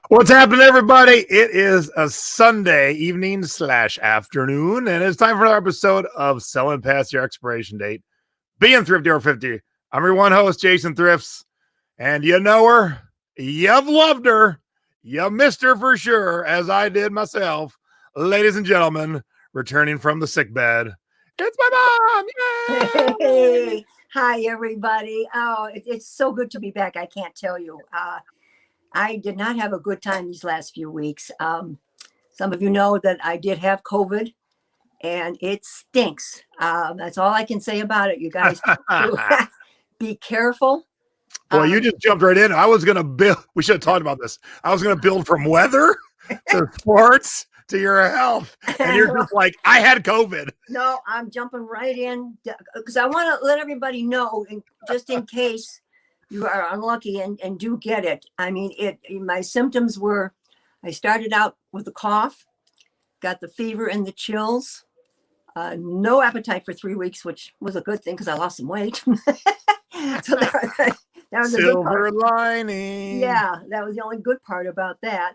What's happening, everybody? It is a Sunday evening / afternoon, and it's time for another episode of Selling Past Your Expiration Date, being Thrifty or 50. I'm your one host, Jason Thrifts, and you know her, you've loved her, you missed her for sure, as I did myself. Ladies and gentlemen, returning from the sick bed, it's my mom. Yay! Hey, hi everybody. Oh, it's so good to be back. I can't tell you. I did not have a good time these last few weeks. Some of you know that I did have COVID and it stinks. That's all I can say about it. You guys be careful. Boy, you just jumped right in. I was going to build. We should have talked about this. I was going to build from weather to sports to your health. And you're just like, I had COVID. No, I'm jumping right in because I want to let everybody know, and just in case you are unlucky and do get it. I mean, my symptoms were, I started out with a cough, got the fever and the chills, no appetite for 3 weeks, which was a good thing because I lost some weight. So that was Silver a good part. Lining. Yeah, that was the only good part about that.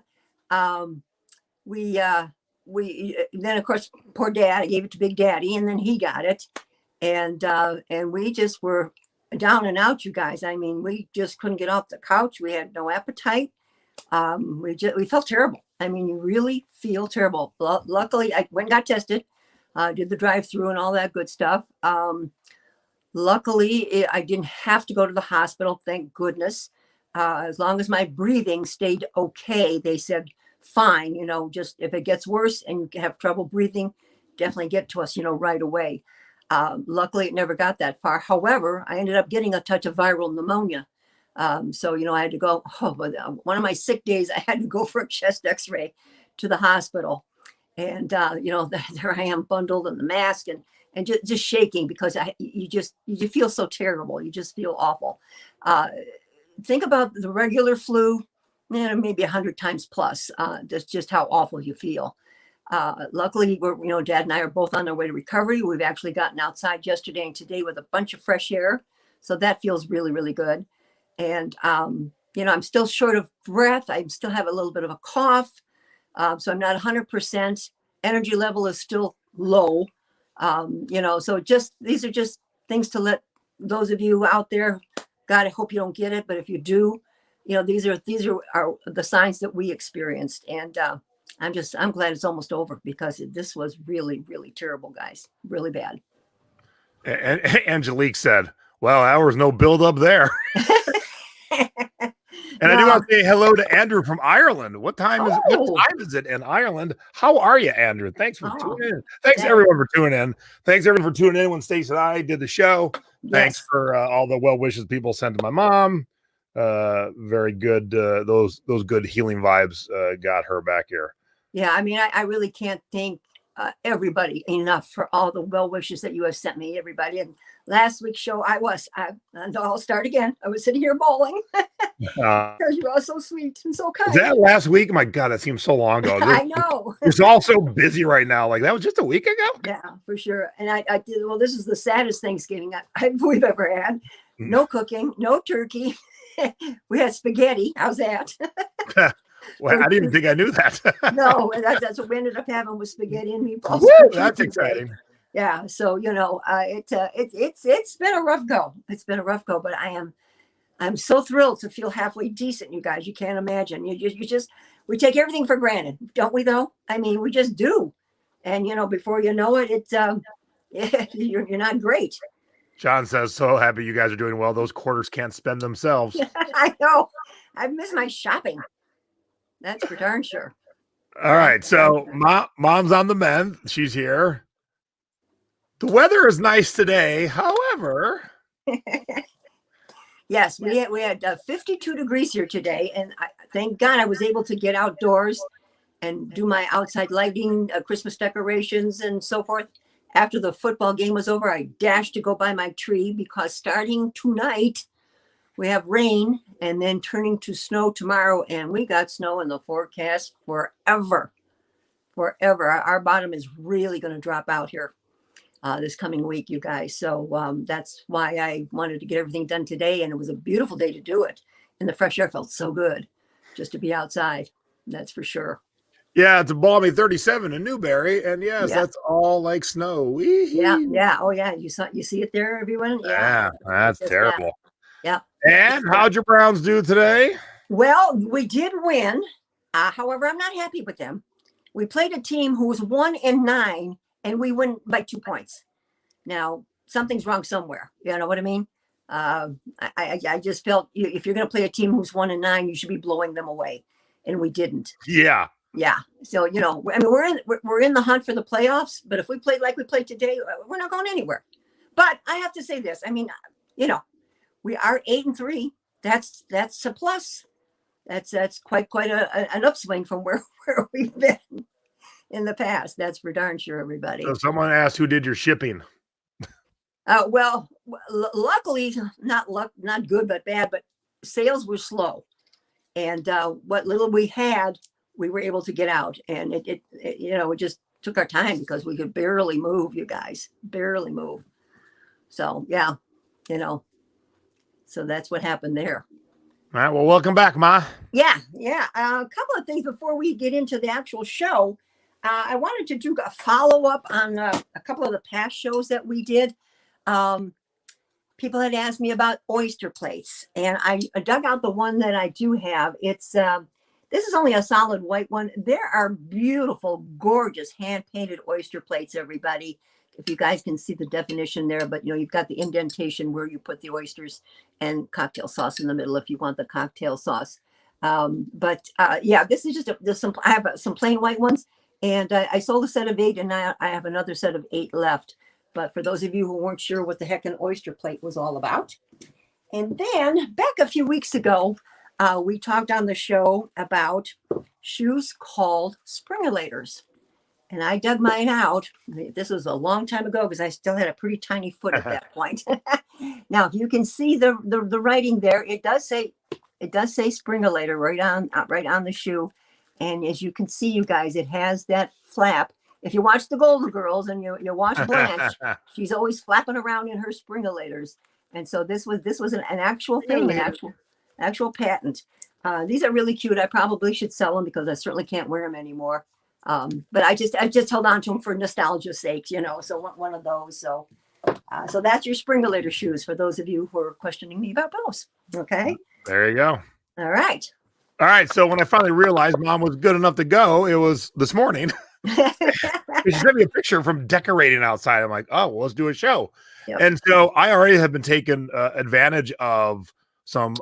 We then of course poor Dad, I gave it to Big Daddy, and then he got it, and we just were down and out, you guys. I mean, we just couldn't get off the couch. We had no appetite. We felt terrible. I mean, you really feel terrible. Luckily, I went and got tested, did the drive-through and all that good stuff. Luckily, I didn't have to go to the hospital, thank goodness. As long as my breathing stayed okay, they said, fine, just if it gets worse and you have trouble breathing, definitely get to us, right away. Luckily, it never got that far. However, I ended up getting a touch of viral pneumonia. So, I had to go, one of my sick days, I had to go for a chest x-ray to the hospital. And, there I am bundled in the mask and just shaking because you feel so terrible. You just feel awful. Think about the regular flu, maybe 100 times plus. That's just how awful you feel. Luckily, Dad and I are both on our way to recovery. We've actually gotten outside yesterday and today with a bunch of fresh air. So that feels really, really good. And, I'm still short of breath. I still have a little bit of a cough. So I'm not 100%. Energy level is still low. So these are just things to let those of you out there, God, I hope you don't get it. But if you do, these are the signs that we experienced. And, I'm glad it's almost over because this was really, really terrible, guys. Really bad. And Angelique said, well, there was no build up there. And I do want to say hello to Andrew from Ireland. What time is it in Ireland? How are you, Andrew? Thanks for tuning in. Thanks everyone for tuning in. Thanks everyone for tuning in when Stacey and I did the show. Yes. Thanks for all the well wishes people sent to my mom. Very good. Those good healing vibes got her back here. Yeah, I mean, I really can't thank everybody enough for all the well wishes that you have sent me, everybody. And last week's show, and I'll start again. I was sitting here bawling because you're all so sweet and so kind. Is that last week? My God, that seems so long ago. I know. It's all so busy right now. Like that was just a week ago. Yeah, for sure. And I did. Well, this is the saddest Thanksgiving we've ever had. No cooking, no turkey. We had spaghetti. How's that? Well, I didn't even think I knew that. No, that's what we ended up having with spaghetti and meatballs. Woo, that's exciting. Yeah, so it's been a rough go. It's been a rough go, but I'm so thrilled to feel halfway decent, you guys. You can't imagine. We take everything for granted, don't we? Though I mean, we just do, and before you know it, you're not great. John says, so happy you guys are doing well. Those quarters can't spend themselves. I know. I miss my shopping. That's for darn sure. All right. So mom's on the mend. She's here. The weather is nice today. However. Yes, we had 52 degrees here today. And thank God I was able to get outdoors and do my outside lighting, Christmas decorations and so forth. After the football game was over, I dashed to go buy my tree because starting tonight, we have rain and then turning to snow tomorrow. And we got snow in the forecast forever. Our bottom is really going to drop out here this coming week, you guys. So that's why I wanted to get everything done today. And it was a beautiful day to do it. And the fresh air felt so good. just to be outside. That's for sure. Yeah, it's a balmy 37 in Newberry, and yes, Yeah. that's all like snow. Yeah, Wee-hee. yeah. Oh, yeah. You see it there, everyone? Yeah. Yeah, that's Just that. terrible. Yeah. And how'd your Browns do today? Well, we did win. However, I'm not happy with them. We played a team who was 1-9, and we win by 2 points. Now, something's wrong somewhere. You know what I mean? I just felt if you're going to play a team who's 1-9, you should be blowing them away, and we didn't. Yeah. Yeah. So, I mean, we're in the hunt for the playoffs, but if we played like we played today, we're not going anywhere. But I have to say this. I mean, we are 8-3. That's a plus. That's quite an upswing from where we've been in the past. That's for darn sure, everybody. So someone asked who did your shipping. Well, luckily, not good, but bad, but sales were slow. And what little we had, we were able to get out. And it just took our time because we could barely move, you guys, barely move. So, yeah, so that's what happened there. All right. Well, welcome back, Ma. Yeah. A couple of things before we get into the actual show. I wanted to do a follow-up on a couple of the past shows that we did. People had asked me about oyster plates, and I dug out the one that I do have. It's this is only a solid white one. There are beautiful, gorgeous hand-painted oyster plates, everybody. If you guys can see the definition there, but you've got the indentation where you put the oysters and cocktail sauce in the middle if you want the cocktail sauce. This is just I have some plain white ones, and I sold a set of 8, and I have another set of 8 left. But for those of you who weren't sure what the heck an oyster plate was all about. And then back a few weeks ago, we talked on the show about shoes called springolators. And I dug mine out. This was a long time ago because I still had a pretty tiny foot at that point. Now, if you can see the writing there, it does say springolator right on the shoe. And as you can see, you guys, it has that flap. If you watch the Golden Girls and you watch Blanche, she's always flapping around in her springolators. And so this was an actual thing, an actual patent. These are really cute. I probably should sell them because I certainly can't wear them anymore. But I just held on to them for nostalgia's sake, so one of those. So that's your springolator shoes for those of you who are questioning me about those. Okay. There you go. All right. So when I finally realized Mom was good enough to go, it was this morning. She sent me a picture from decorating outside. I'm like, oh, well, let's do a show. Yep. And so I already have been taking advantage of some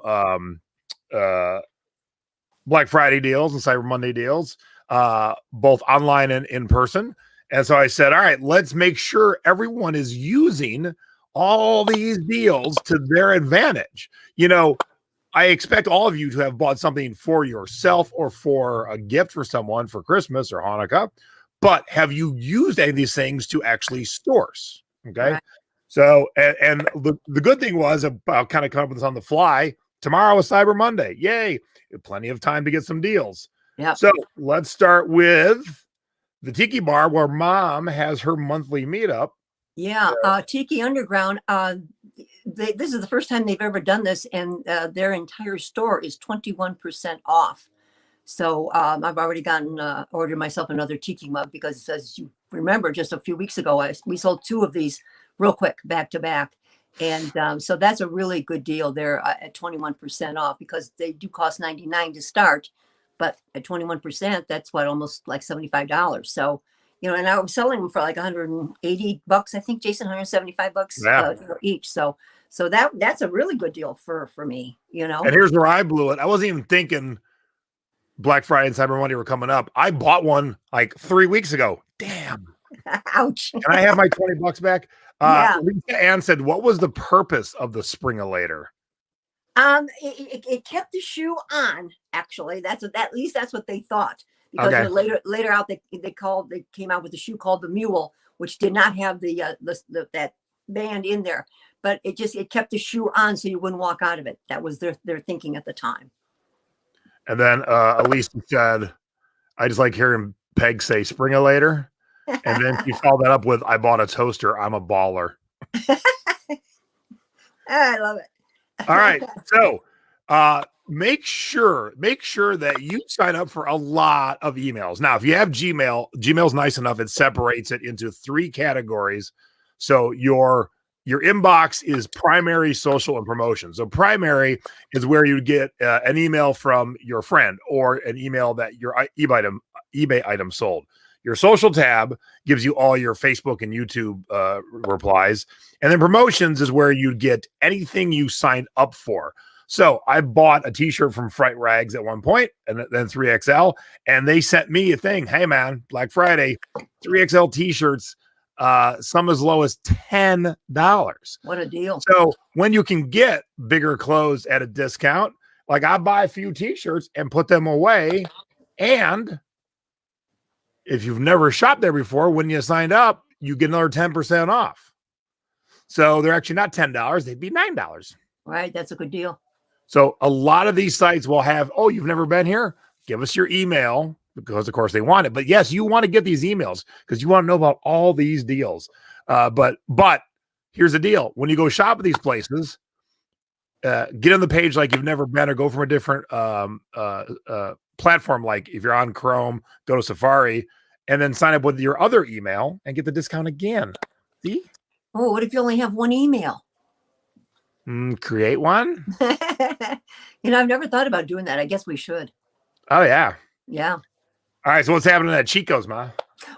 Black Friday deals and Cyber Monday deals, both online and in person. And so I said, all right, let's make sure everyone is using all these deals to their advantage. I expect all of you to have bought something for yourself or for a gift for someone for Christmas or Hanukkah, but have you used any of these things to actually source? Okay. Right. So, and the good thing was, I'll kind of come up with this on the fly. Tomorrow is Cyber Monday. Yay. Plenty of time to get some deals. Yeah. So let's start with the Tiki Bar where Mom has her monthly meetup. Yeah. Tiki Underground. This is the first time they've ever done this, and their entire store is 21% off. So I've already ordered myself another Tiki mug because, as you remember, just a few weeks ago, we sold 2 of these real quick back to back. And so that's a really good deal there at 21% off because they do cost $99 to start. But at 21%, that's almost like $75. So, and I was selling them for like $180, I think, Jason, $175 each. So that's a really good deal for me, And here's where I blew it. I wasn't even thinking Black Friday and Cyber Monday were coming up. I bought one like 3 weeks ago. Damn. Ouch. Can I have my $20 back? Yeah. Lisa Ann said, what was the purpose of the springolator? It kept the shoe on, actually. At least that's what they thought. Because later out they came out with a shoe called the Mule, which did not have that band in there. But it kept the shoe on so you wouldn't walk out of it. That was their thinking at the time. And then Elise said, I just like hearing Peg say springolator. And then she followed that up with, I bought a toaster. I'm a baller. I love it. All right. So Make sure that you sign up for a lot of emails. Now, if you have Gmail's nice enough, it separates it into 3 categories. So your inbox is primary, social, and promotion. So primary is where you get an email from your friend or an email that your eBay item sold. Your social tab gives you all your Facebook and YouTube replies. And then promotions is where you get anything you signed up for. So I bought a t-shirt from Fright Rags at one point and then 3XL, and they sent me a thing. Hey man, Black Friday, 3XL t-shirts, some as low as $10. What a deal. So when you can get bigger clothes at a discount, like I buy a few t-shirts and put them away. And if you've never shopped there before, when you signed up, you get another 10% off. So they're actually not $10, they'd be $9. Right, that's a good deal. So a lot of these sites will have, oh, you've never been here? Give us your email, because of course they want it. But yes, you want to get these emails because you want to know about all these deals. But here's the deal. When you go shop at these places, get on the page like you've never been, or go from a different platform. Like if you're on Chrome, go to Safari and then sign up with your other email and get the discount again. See? Oh, what if you only have one email? Create one. I've never thought about doing that. I guess we should. Oh yeah. Yeah. All right. So what's happening at Chico's, Ma?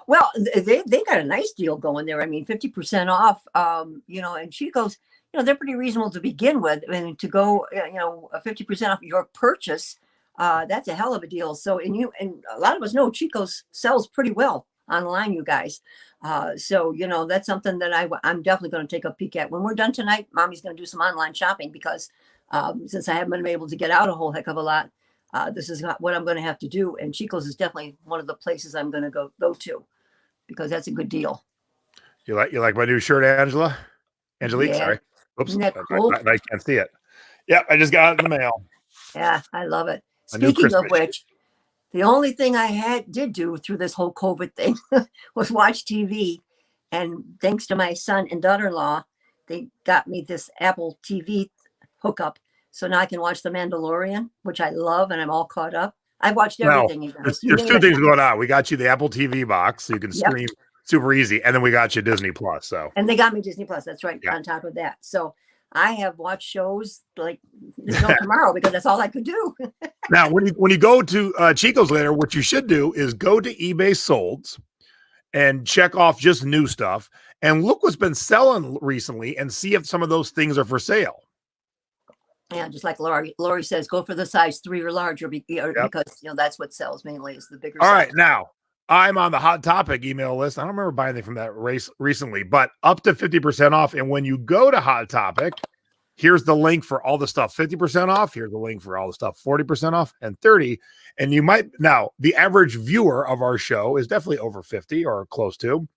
Well, they got a nice deal going there. I mean, 50% off. And Chico's, they're pretty reasonable to begin with. And to go, 50% off your purchase, that's a hell of a deal. So, and a lot of us know Chico's sells pretty well online, you guys. So that's something that I'm definitely going to take a peek at when we're done tonight. Mommy's going to do some online shopping because since I haven't been able to get out a whole heck of a lot, this is what I'm going to have to do. And Chico's is definitely one of the places I'm going to go to because that's a good deal. You like my new shirt, Angelique? Yeah. Sorry. Oops. Isn't that cool? I can't see it. Yeah, I just got it in the mail. Yeah, I love it. Speaking of which, the only thing I did do through this whole COVID thing was watch TV. And thanks to my son and daughter-in-law, they got me this Apple TV hookup. So now I can watch The Mandalorian, which I love, and I'm all caught up. I've watched everything. You guys. There's 2 things going on. We got you the Apple TV box, so you can stream super easy. And then we got you Disney Plus. And they got me Disney Plus. That's right. On top of that. So I have watched shows like tomorrow because that's all I could do. Now, when you go to Chico's later, what you should do is go to eBay Solds and check off just new stuff and look what's been selling recently and see if some of those things are for sale. Yeah, just like Lori says, go for the size 3 or larger because that's what sells mainly is the bigger. All size. right, now I'm on the Hot Topic email list. I don't remember buying anything from that race recently, but up to 50% off. And when you go to Hot Topic, here's the link for all the stuff 50% off. Here's the link for all the stuff 40% off and 30. And now the average viewer of our show is definitely over 50 or close to.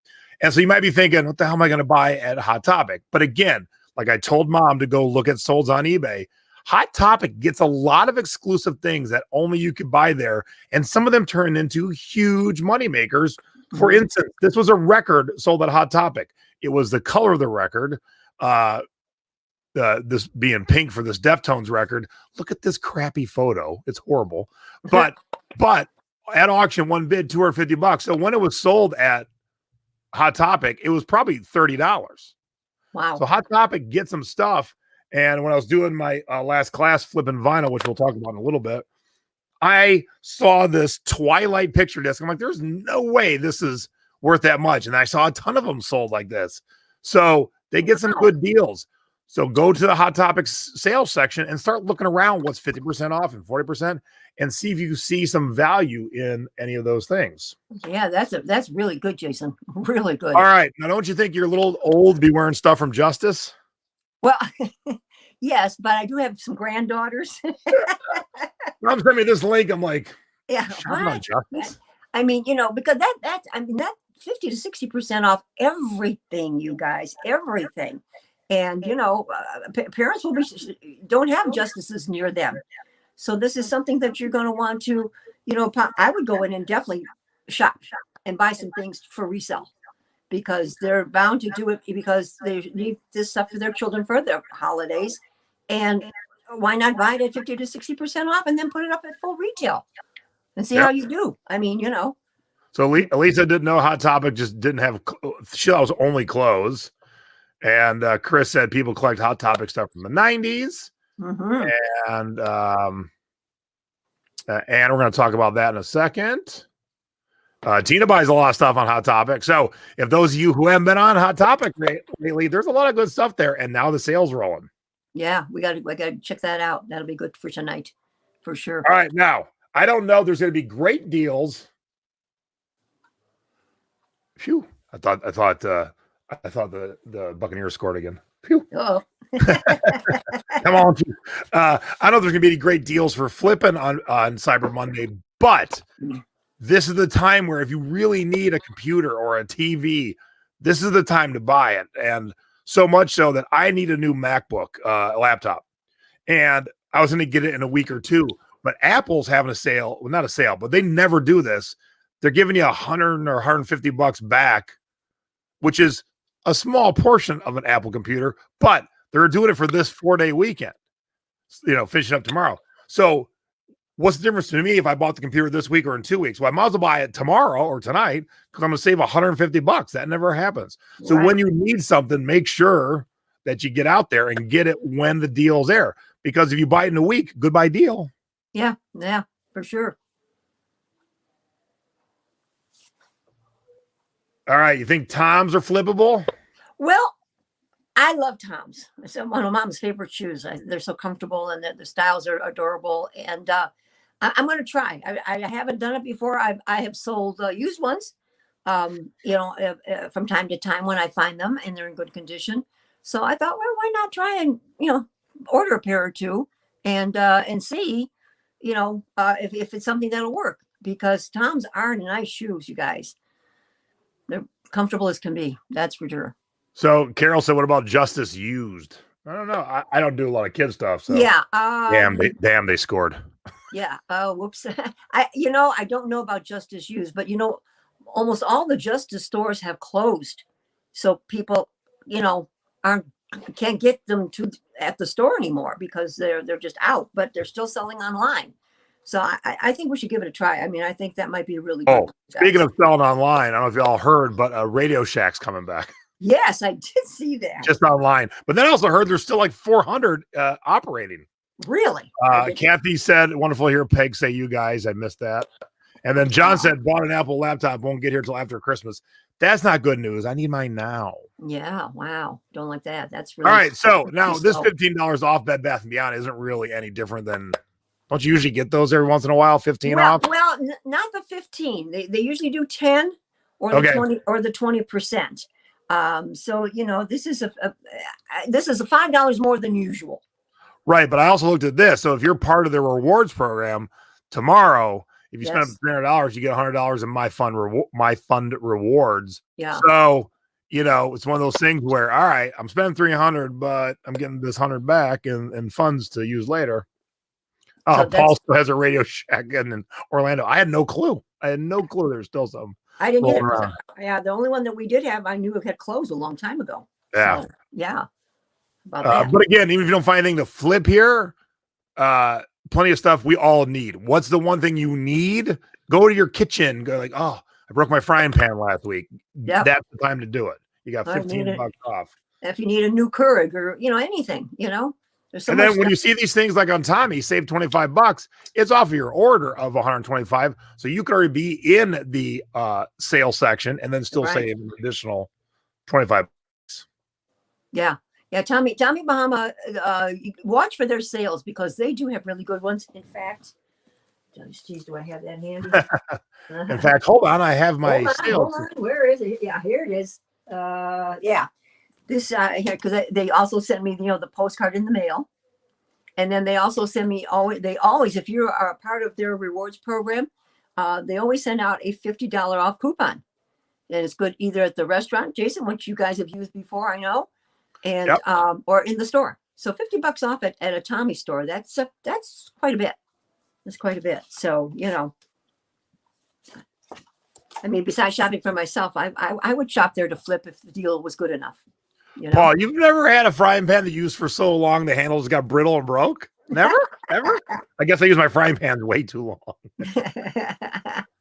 And so you might be thinking, what the hell am I going to buy at Hot Topic? But again, like I told Mom to go look at Solds on eBay. Hot Topic gets a lot of exclusive things that only you could buy there. And some of them turn into huge money makers. For instance, this was a record sold at Hot Topic. It was the color of the record. This being pink for this Deftones record. Look at this crappy photo. It's horrible. But at auction, one bid $250. So when it was sold at Hot Topic, it was probably $30. Wow. So Hot Topic gets some stuff. And when I was doing my last class flipping vinyl, which we'll talk about in a little bit, I saw this Twilight picture disc. I'm like, there's no way this is worth that much. And I saw a ton of them sold like this. So they get some good deals. So go to the Hot Topics sales section and start looking around what's 50% off and 40% and see if you see some value in any of those things. Yeah, that's really good, Jason. Really good. All right. Now, don't you think you're a little old to be wearing stuff from Justice? Well, yes, but I do have some granddaughters. Mom sent me this link. I'm like, yeah, on Justice. I mean, because that 50 to 60% off everything, you guys, everything. And, parents don't have justices near them. So this is something that you're going to want to, I would go in and definitely shop and buy some things for resale because they're bound to do it because they need this stuff for their children for their holidays. And why not buy it at 50 to 60% off and then put it up at full retail and see Yep. how you do? I mean, So Elisa didn't know Hot Topic just didn't have, she thought it was only clothes. And Chris said people collect Hot Topic stuff from the 90s. Mm-hmm. And we're going to talk about that in a second. Tina buys a lot of stuff on Hot Topic. So if those of you who haven't been on Hot Topic lately, there's a lot of good stuff there. And now the sale's rolling. Yeah, we got to check that out. That'll be good for tonight, for sure. All right, now I don't know. There's going to be great deals. Phew! I thought the Buccaneers scored again. Phew! Oh, Come on! I don't know if there's going to be any great deals for flipping on Cyber Monday, but this is the time where if you really need a computer or a TV, this is the time to buy it. And so much so that I need a new MacBook laptop. And I was going to get it in a week or two. But Apple's having a sale. Well, not a sale, but they never do this. They're giving you $100 or $150 back, which is a small portion of an Apple computer. But they're doing it for this 4-day weekend, finishing up tomorrow. So what's the difference to me if I bought the computer this week or in 2 weeks? Well, I might as well buy it tomorrow or tonight because I'm going to save $150. That never happens. So when you need something, make sure that you get out there and get it when the deal's there. Because if you buy it in a week, goodbye deal. Yeah, for sure. All right. You think Toms are flippable? Well, I love Toms. It's one of Mom's favorite shoes. They're so comfortable and the styles are adorable. And I'm going to try. I haven't done it before. I have sold used ones, from time to time when I find them and they're in good condition. So I thought, well, why not try and order a pair or two and see, if it's something that'll work, because Toms are nice shoes, you guys. They're comfortable as can be. That's for sure. So Carol said, what about Justice used? I don't know. I don't do a lot of kid stuff. So yeah. Damn, they scored. Yeah. Oh, whoops. I don't know about Justice used, but almost all the Justice stores have closed. So people, can't get them at the store anymore because they're just out, but they're still selling online. So I think we should give it a try. I mean, I think that might be really good. Speaking of selling online, I don't know if y'all heard, but Radio Shack's coming back. Yes, I did see that. Just online. But then I also heard there's still like 400 operating. Really? Kathy said, wonderful to hear Peg say you guys. I missed that. And then John said, bought an Apple laptop, won't get here till after Christmas. That's not good news. I need mine now. Yeah, wow. Don't like that. That's really all right. So now this $15 off Bed Bath & Beyond isn't really any different than, don't you usually get those every once in a while, 15 off? Well, not the 15. They usually do 10 or the 20 or the 20%. So this is a $5 more than usual. Right, but I also looked at this. So if you're part of the rewards program tomorrow, if you spend $300, you get $100 in My Fund rewards. Yeah. So it's one of those things where, all right, I'm spending $300, but I'm getting this $100 back and funds to use later. Oh, so Paul still has a Radio Shack in Orlando. I had no clue. There's still some. I didn't either. Yeah, the only one that we did have, I knew it had closed a long time ago. Yeah. So, yeah. About that. But again, even if you don't find anything to flip here, plenty of stuff we all need. What's the one thing you need? Go to your kitchen. Go like, oh, I broke my frying pan last week. Yep. That's the time to do it. You got $15 off. If you need a new Keurig or anything, There's so and then when you see these things like on Tommy, save $25, it's off of your order of $125. So you could already be in the sale section and then still save an additional $25. Yeah. Yeah. Tommy Bahama, watch for their sales because they do have really good ones. In fact, geez, do I have that handy? In fact, hold on. I have my sales. Hold on. Where is it? Yeah, here it is. Yeah. This here, because they also sent me the postcard in the mail, and then they also send me always if you are a part of their rewards program, they always send out a $50 off coupon, and it's good either at the restaurant, Jason, which you guys have used before, I know, and or in the store. So $50 off at a Tommy store. That's quite a bit. That's quite a bit. So I mean, besides shopping for myself, I would shop there to flip if the deal was good enough. Paul, you've never had a frying pan that you used for so long the handles got brittle and broke? Never? Ever? I guess I use my frying pans way too long.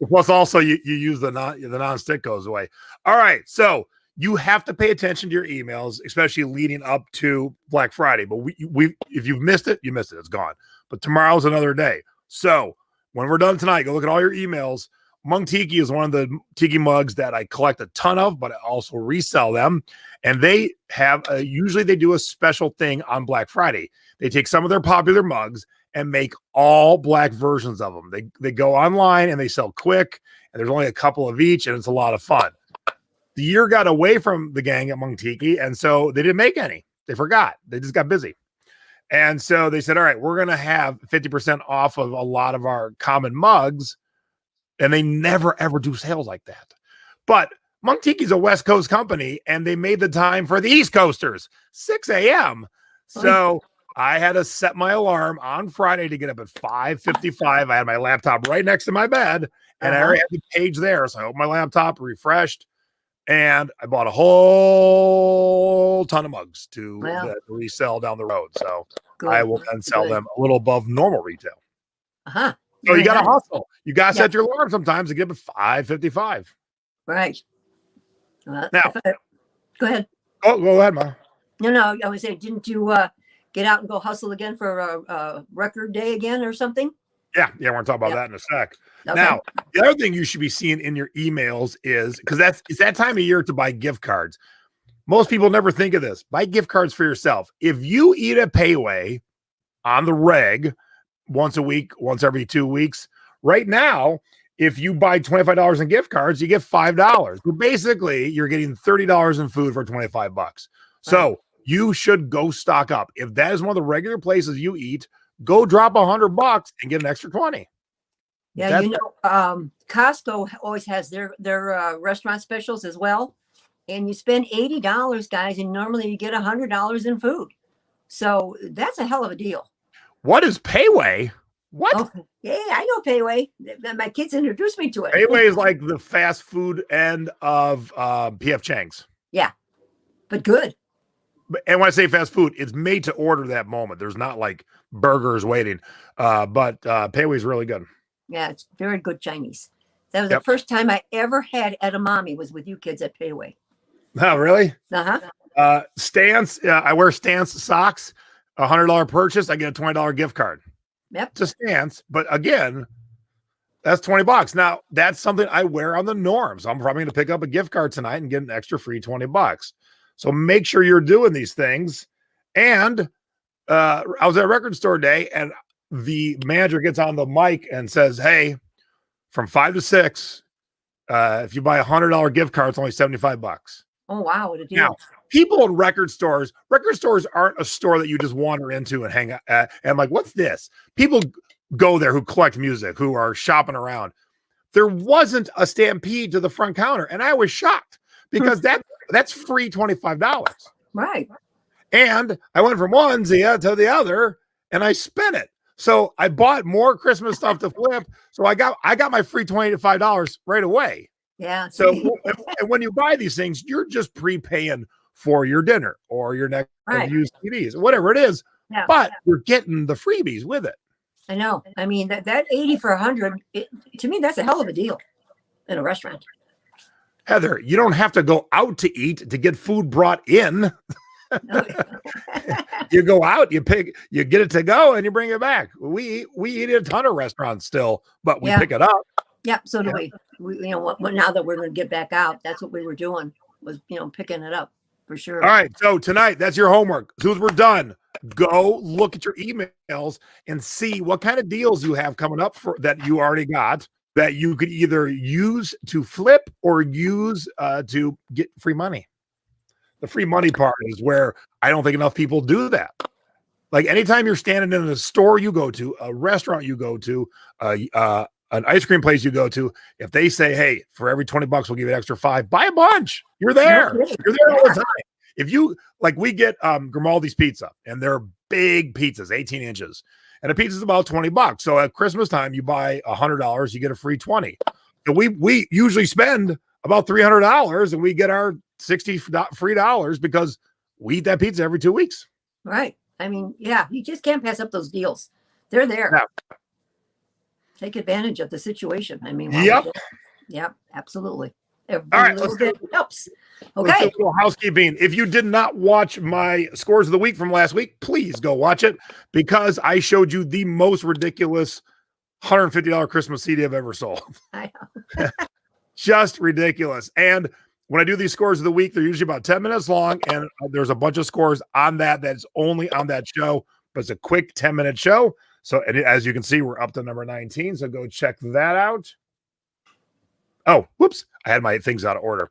Plus, also you use the non-stick goes away. All right, so you have to pay attention to your emails, especially leading up to Black Friday. But we if you've missed it, you missed it. It's gone. But tomorrow's another day. So when we're done tonight, go look at all your emails. Mung Tiki is one of the tiki mugs that I collect a ton of, but I also resell them. And they have usually they do a special thing on Black Friday. They take some of their popular mugs and make all black versions of them. They go online and they sell quick, and there's only a couple of each, and it's a lot of fun. The year got away from the gang at Mung Tiki, and so they didn't make any. They forgot. They just got busy. And so they said, all right, we're going to have 50% off of a lot of our common mugs. And they never, ever do sales like that. But Mung Tiki is a West Coast company, and they made the time for the East Coasters, 6 a.m. So I had to set my alarm on Friday to get up at 5:55. I had my laptop right next to my bed, and I already had the page there. So I opened my laptop, refreshed, and I bought a whole ton of mugs to resell down the road. So I will then sell them a little above normal retail. So you got to hustle. You got to set your alarm sometimes to get up at 5:55. Right. Now, go ahead. Oh, go ahead, Ma. No, I was saying, didn't you get out and go hustle again for a record day again or something? Yeah, we're going to talk about that in a sec. Okay. Now, the other thing you should be seeing in your emails is, because it's that time of year to buy gift cards. Most people never think of this. Buy gift cards for yourself. If you eat at Payway on the reg once a week, once every 2 weeks, right now, if you buy $25 in gift cards, you get $5. But basically, you're getting $30 in food for $25. So you should go stock up. If that is one of the regular places you eat, go drop $100 and get an extra 20. Yeah, Costco always has their restaurant specials as well. And you spend $80, guys, and normally you get $100 in food. So that's a hell of a deal. What is Payway? What? Oh, yeah, I know Payway. My kids introduced me to it. Payway is like the fast food end of PF Chang's. Yeah, but good. And when I say fast food, it's made to order that moment. There's not like burgers waiting. But Payway is really good. Yeah, it's very good Chinese. That was the first time I ever had edamame was with you kids at Payway. Oh, really? Uh-huh. Stance. I wear Stance socks. $100 purchase, I get a $20 gift card. Yep. It's a Stance, but again, that's $20. Now, that's something I wear on the norm. So I'm probably going to pick up a gift card tonight and get an extra free $20. So make sure you're doing these things. And I was at a record store day, and the manager gets on the mic and says, hey, from 5 to 6, if you buy $100 gift card, it's only $75. Oh, wow. What a deal. Now, people in record stores aren't a store that you just wander into and hang out at. And I'm like, what's this? People go there who collect music, who are shopping around. There wasn't a stampede to the front counter. And I was shocked because that's free $25. Right. And I went from one Zia to the other and I spent it. So I bought more Christmas stuff to flip. So I got my free $25 right away. Yeah. So and when you buy these things, you're just prepaying for your dinner or your next used CDs, whatever it is. Yeah. But you're getting the freebies with it. I know. I mean, that 80 for 100, to me, that's a hell of a deal in a restaurant. Heather, you don't have to go out to eat to get food brought in. You go out, you get it to go, and you bring it back. We eat at a ton of restaurants still, but we pick it up. Yeah, so do we. Now that we're going to get back out, that's what we were doing, was picking it up for sure. All right, so tonight, that's your homework. As soon as we're done, go look at your emails and see what kind of deals you have coming up for that you already got that you could either use to flip or use to get free money. The free money part is where I don't think enough people do that. Like anytime you're standing in a store you go to, a restaurant you go to, an ice cream place you go to, if they say, hey, for every $20, we'll give you an extra $5, buy a bunch. You're there. You're there all the time. If you, like we get Grimaldi's pizza, and they're big pizzas, 18 inches. And a pizza's about $20. So at Christmas time, you buy $100, you get a free 20. So we usually spend about $300 and we get our $60 free dollars because we eat that pizza every 2 weeks. Right. I mean, yeah, you just can't pass up those deals. They're there. Yeah. Take advantage of the situation. I mean, Yep. Yep, absolutely. All Every right, little bit helps. let's do Okay. a little housekeeping. If you did not watch my scores of the week from last week, please go watch it because I showed you the most ridiculous $150 Christmas CD I've ever sold. I know. Just ridiculous. And when I do these scores of the week, they're usually about 10 minutes long. And there's a bunch of scores on that's only on that show, but it's a quick 10-minute show. So as you can see, we're up to number 19. So go check that out. Oh, whoops. I had my things out of order.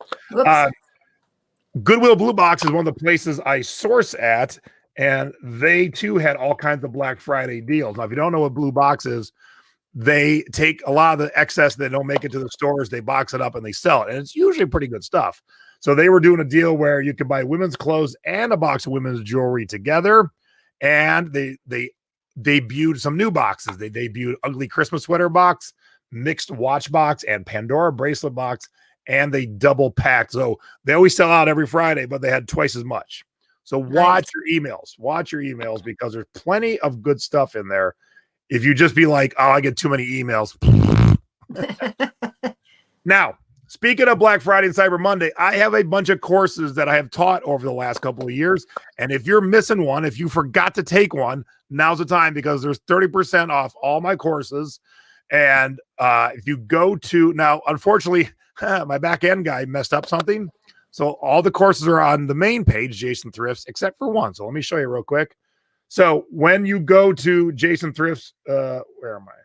Goodwill Blue Box is one of the places I source at. And they too had all kinds of Black Friday deals. Now, if you don't know what Blue Box is, they take a lot of the excess that don't make it to the stores, they box it up and they sell it. And it's usually pretty good stuff. So they were doing a deal where you could buy women's clothes and a box of women's jewelry together. And they debuted some new boxes. They debuted Ugly Christmas Sweater box, Mixed Watch box, and Pandora bracelet box. And they double packed. So they always sell out every Friday, but they had twice as much. So watch your emails. Watch your emails because there's plenty of good stuff in there. If you just be like, oh, I get too many emails. Now, speaking of Black Friday and Cyber Monday, I have a bunch of courses that I have taught over the last couple of years. And if you're missing one, if you forgot to take one, now's the time because there's 30% off all my courses. And if you go to now, unfortunately, my back end guy messed up something. So all the courses are on the main page, Jason Thrifts, except for one. So let me show you real quick. So when you go to Jason Thrifts, where am I?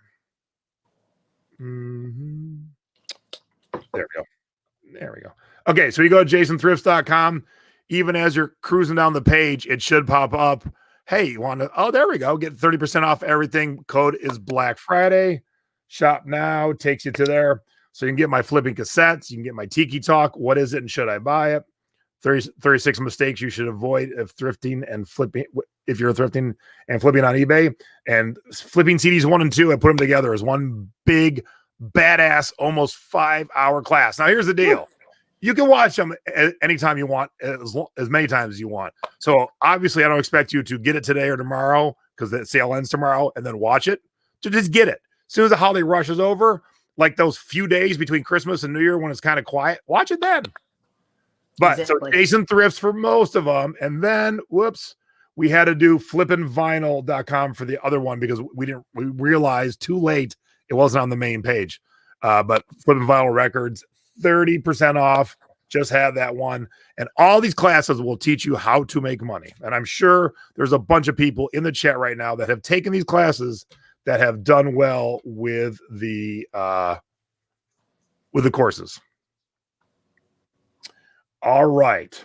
There we go. There we go. Okay, so you go to jasonthrifts.com. Even as you're cruising down the page, it should pop up. Hey, you want to? Oh, there we go. Get 30% off everything. Code is Black Friday. Shop now. Takes you to there. So you can get my flipping cassettes. You can get my Tiki Talk. What is it and should I buy it? 36 mistakes you should avoid if thrifting and flipping. If you're thrifting and flipping on eBay, and flipping CDs 1 and 2, I put them together as one big, badass, almost 5-hour class. Now, here's the deal. You can watch them anytime you want, as many times as you want. So obviously I don't expect you to get it today or tomorrow because the sale ends tomorrow and then watch it. So just get it. As soon as the holiday rush is over, like those few days between Christmas and New Year when it's kind of quiet, watch it then. But exactly. So Jason Thrifts for most of them. And then, whoops, we had to do flippinvinyl.com for the other one because we realized too late it wasn't on the main page. But Flippin' Vinyl Records, 30% off. Just had that one. And all these classes will teach you how to make money. And I'm sure there's a bunch of people in the chat right now that have taken these classes that have done well with the courses. All right.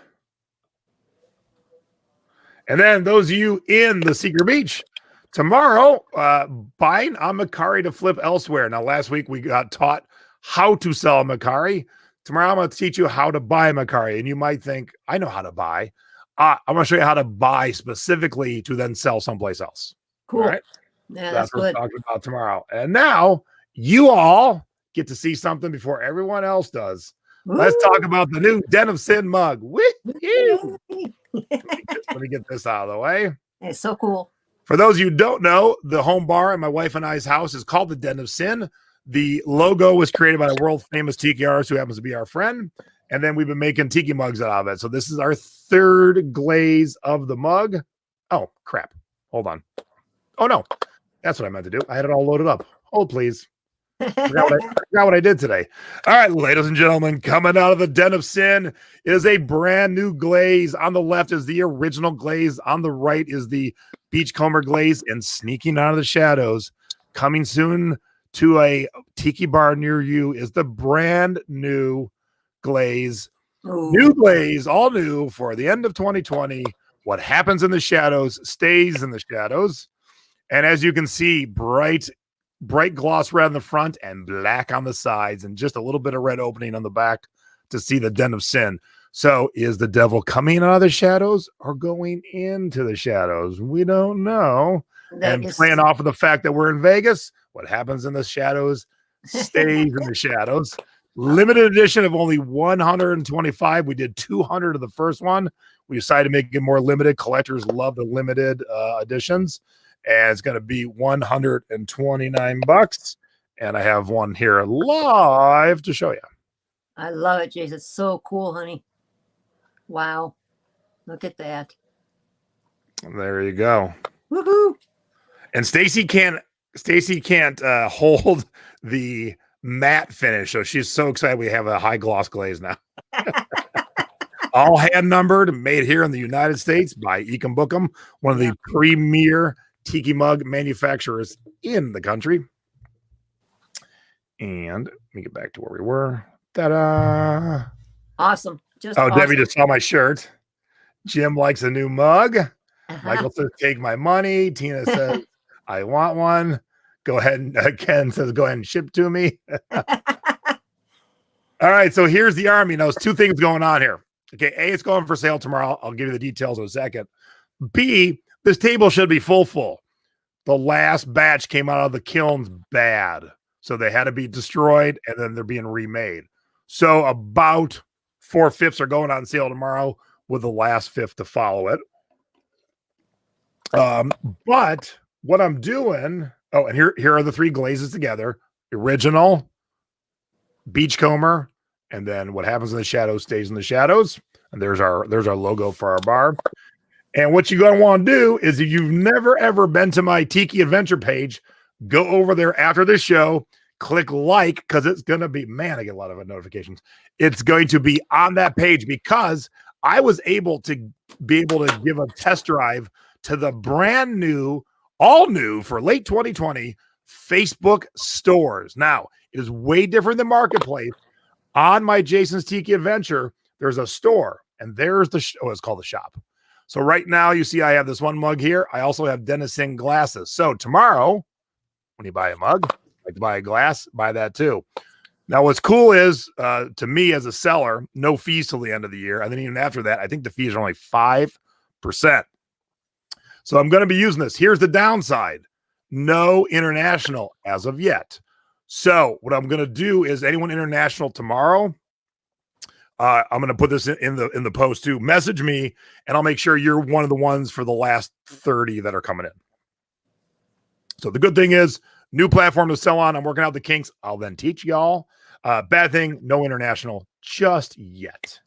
And then those of you in the Secret Beach, tomorrow, buying a Macari to flip elsewhere. Now, last week we got taught how to sell a Macari. Tomorrow I'm going to teach you how to buy a Macari. And you might think, I know how to buy. I'm going to show you how to buy specifically to then sell someplace else. Cool. All right? Yeah, that's what good. we're talking about tomorrow. And now you all get to see something before everyone else does. Ooh. Let's talk about the new Den of Sin mug. Let me get this out of the way. It's so cool. For those of you who don't know, the home bar at my wife and I's house is called the Den of Sin. The logo was created by a world famous tiki artist who happens to be our friend. And then we've been making tiki mugs out of it. So this is our third glaze of the mug. Oh, crap. Hold on. Oh, no. That's what I meant to do. I had it all loaded up. Hold, please. I forgot what I did today. All right, ladies and gentlemen, coming out of the Den of Sin is a brand new glaze. On the left is the original glaze. On the right is the Beachcomber glaze. And sneaking out of the shadows, coming soon to a tiki bar near you, is the brand new glaze. Ooh. New glaze, all new for the end of 2020. What happens in the shadows stays in the shadows. And as you can see, bright gloss red on the front and black on the sides and just a little bit of red opening on the back to see the Den of Sin. So is the devil coming out of the shadows or going into the shadows? We don't know. Playing off of the fact that we're in Vegas, what happens in the shadows stays in the shadows. Limited edition of only 125. We did 200 of the first one. We decided to make it more limited. Collectors love the limited editions. And it's going to be $129. And I have one here live to show you. I love it, Jason. It's so cool, honey. Wow. Look at that. There you go. Woohoo. And Stacy can't hold the matte finish, so she's so excited we have a high gloss glaze now. All hand numbered, made here in the United States by Ecom Bookem, one of the premier tiki mug manufacturers in the country. And let me get back to where we were. Ta-da! Awesome. Awesome. Debbie just saw my shirt. Jim likes a new mug. Michael says, take my money. Tina says, I want one. Go ahead. And Ken says, go ahead and ship to me. All right. So here's the army. Now, there's two things going on here. Okay. A, it's going for sale tomorrow. I'll give you the details in a second. B, this table should be full. The last batch came out of the kilns bad. So they had to be destroyed and then they're being remade. So about 4/5 are going on sale tomorrow with the last fifth to follow it. But what I'm doing, and here are the three glazes together: original, beachcomber, and then what happens in the shadows stays in the shadows. And there's our logo for our bar. And what you're gonna want to do is, if you've never ever been to my Tiki Adventure page, go over there after this show, click like, because it's gonna be, man, I get a lot of notifications. It's going to be on that page because I was able to give a test drive to the brand new, all new for late 2020 Facebook stores. Now, it is way different than Marketplace. On my Jason's Tiki Adventure, there's a store, and there's it's called the shop. So right now, you see I have this one mug here. I also have Denison glasses. So tomorrow, when you buy a mug, like to buy a glass, buy that too. Now, what's cool is, to me as a seller, no fees till the end of the year. And then even after that, I think the fees are only 5%. So I'm going to be using this. Here's the downside. No international as of yet. So what I'm going to do is, anyone international tomorrow, I'm going to put this in the post too. Message me, and I'll make sure you're one of the ones for the last 30 that are coming in. So the good thing is, new platform to sell on. I'm working out the kinks. I'll then teach y'all. Bad thing, no international just yet.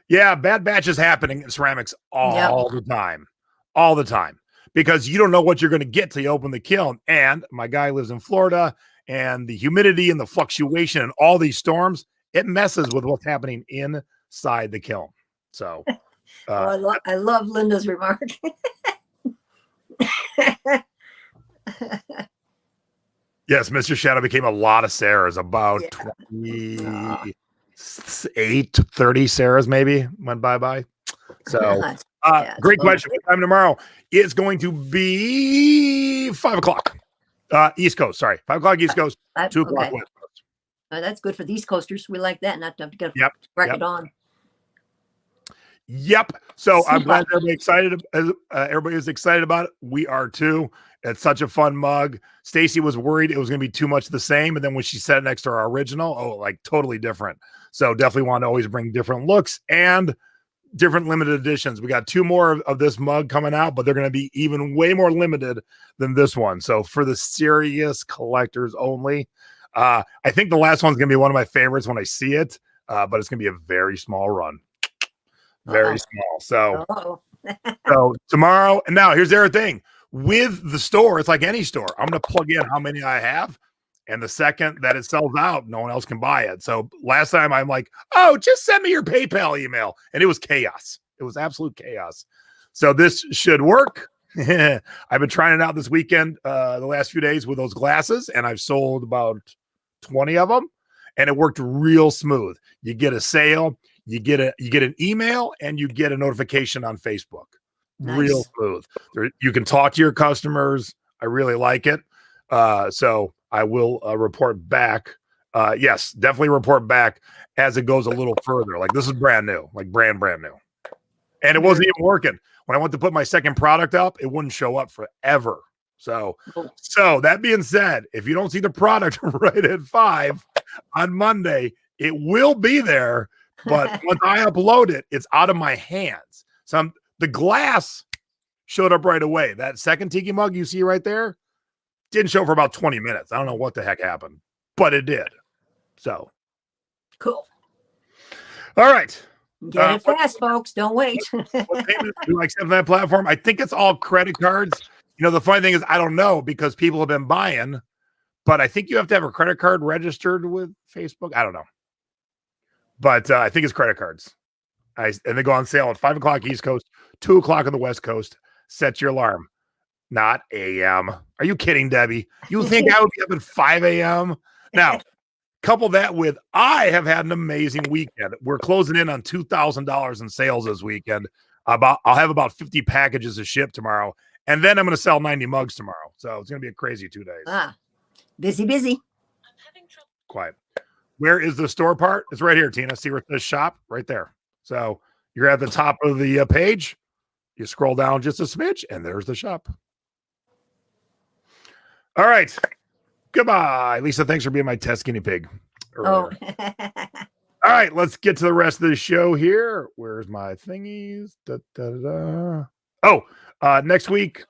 Yeah, bad batches happening in ceramics all the time. All the time. Because you don't know what you're going to get till you open the kiln. And my guy lives in Florida, and the humidity and the fluctuation and all these storms, it messes with what's happening inside the kiln. So I love Linda's remark. Yes, Mr. Shadow became a lot of Sarahs, about 28, 30 Sarahs maybe went bye. So great question. What time tomorrow? It's going to be 5 o'clock East Coast. Sorry, 5 o'clock East Coast, 2 o'clock West Coast. That's good for the East Coasters. We like that, not to have to get it on. Yep. So I'm glad everybody excited. Everybody is excited about it. We are too. It's such a fun mug. Stacy was worried it was going to be too much the same, and then when she set it next to our original, like totally different. So definitely want to always bring different looks and different limited editions. We got 2 more of this mug coming out, but they're going to be even way more limited than this one. So for the serious collectors only, I think the last one's going to be one of my favorites when I see it, but it's going to be a very small run. Very small. So, so tomorrow, and now here's the other thing. With the store, it's like any store. I'm going to plug in how many I have, and the second that it sells out, no one else can buy it. So last time I'm like, oh, just send me your PayPal email. And it was chaos. It was absolute chaos. So this should work. I've been trying it out this weekend, the last few days with those glasses, and I've sold about 20 of them, and it worked real smooth. You get a sale, you get an email, and you get a notification on Facebook. Nice. Real smooth. You can talk to your customers. I really like it. So I will report back. Yes, definitely report back as it goes a little further. Like, this is brand new, like brand new. And it wasn't even working. When I went to put my second product up, it wouldn't show up forever. So that being said, if you don't see the product right at 5, on Monday. It will be there, but once I upload it, it's out of my hands. So the glass showed up right away. That second tiki mug you see right there didn't show for about 20 minutes. I don't know what the heck happened, but it did. So Cool. All right. Get it fast, folks. Don't wait. What payment do I accept on that platform? I think it's all credit cards. You know, the funny thing is I don't know because people have been buying, but I think you have to have a credit card registered with Facebook. I don't know. But I think it's credit cards. And they go on sale at 5 o'clock East Coast, 2 o'clock on the West Coast. Set your alarm. Not AM. Are you kidding, Debbie? You think I would be up at 5 a.m.? Now, couple that with I have had an amazing weekend. We're closing in on $2,000 in sales this weekend. I'll have about 50 packages to ship tomorrow, and then I'm going to sell 90 mugs tomorrow. So it's going to be a crazy 2 days. Busy. Quiet. Where is the store part? It's right here, Tina. See where it says shop? Right there. So you're at the top of the page. You scroll down just a smidge, and there's the shop. All right. Goodbye. Lisa, thanks for being my test guinea pig. Oh. All right, let's get to the rest of the show here. Where's my thingies? Next week.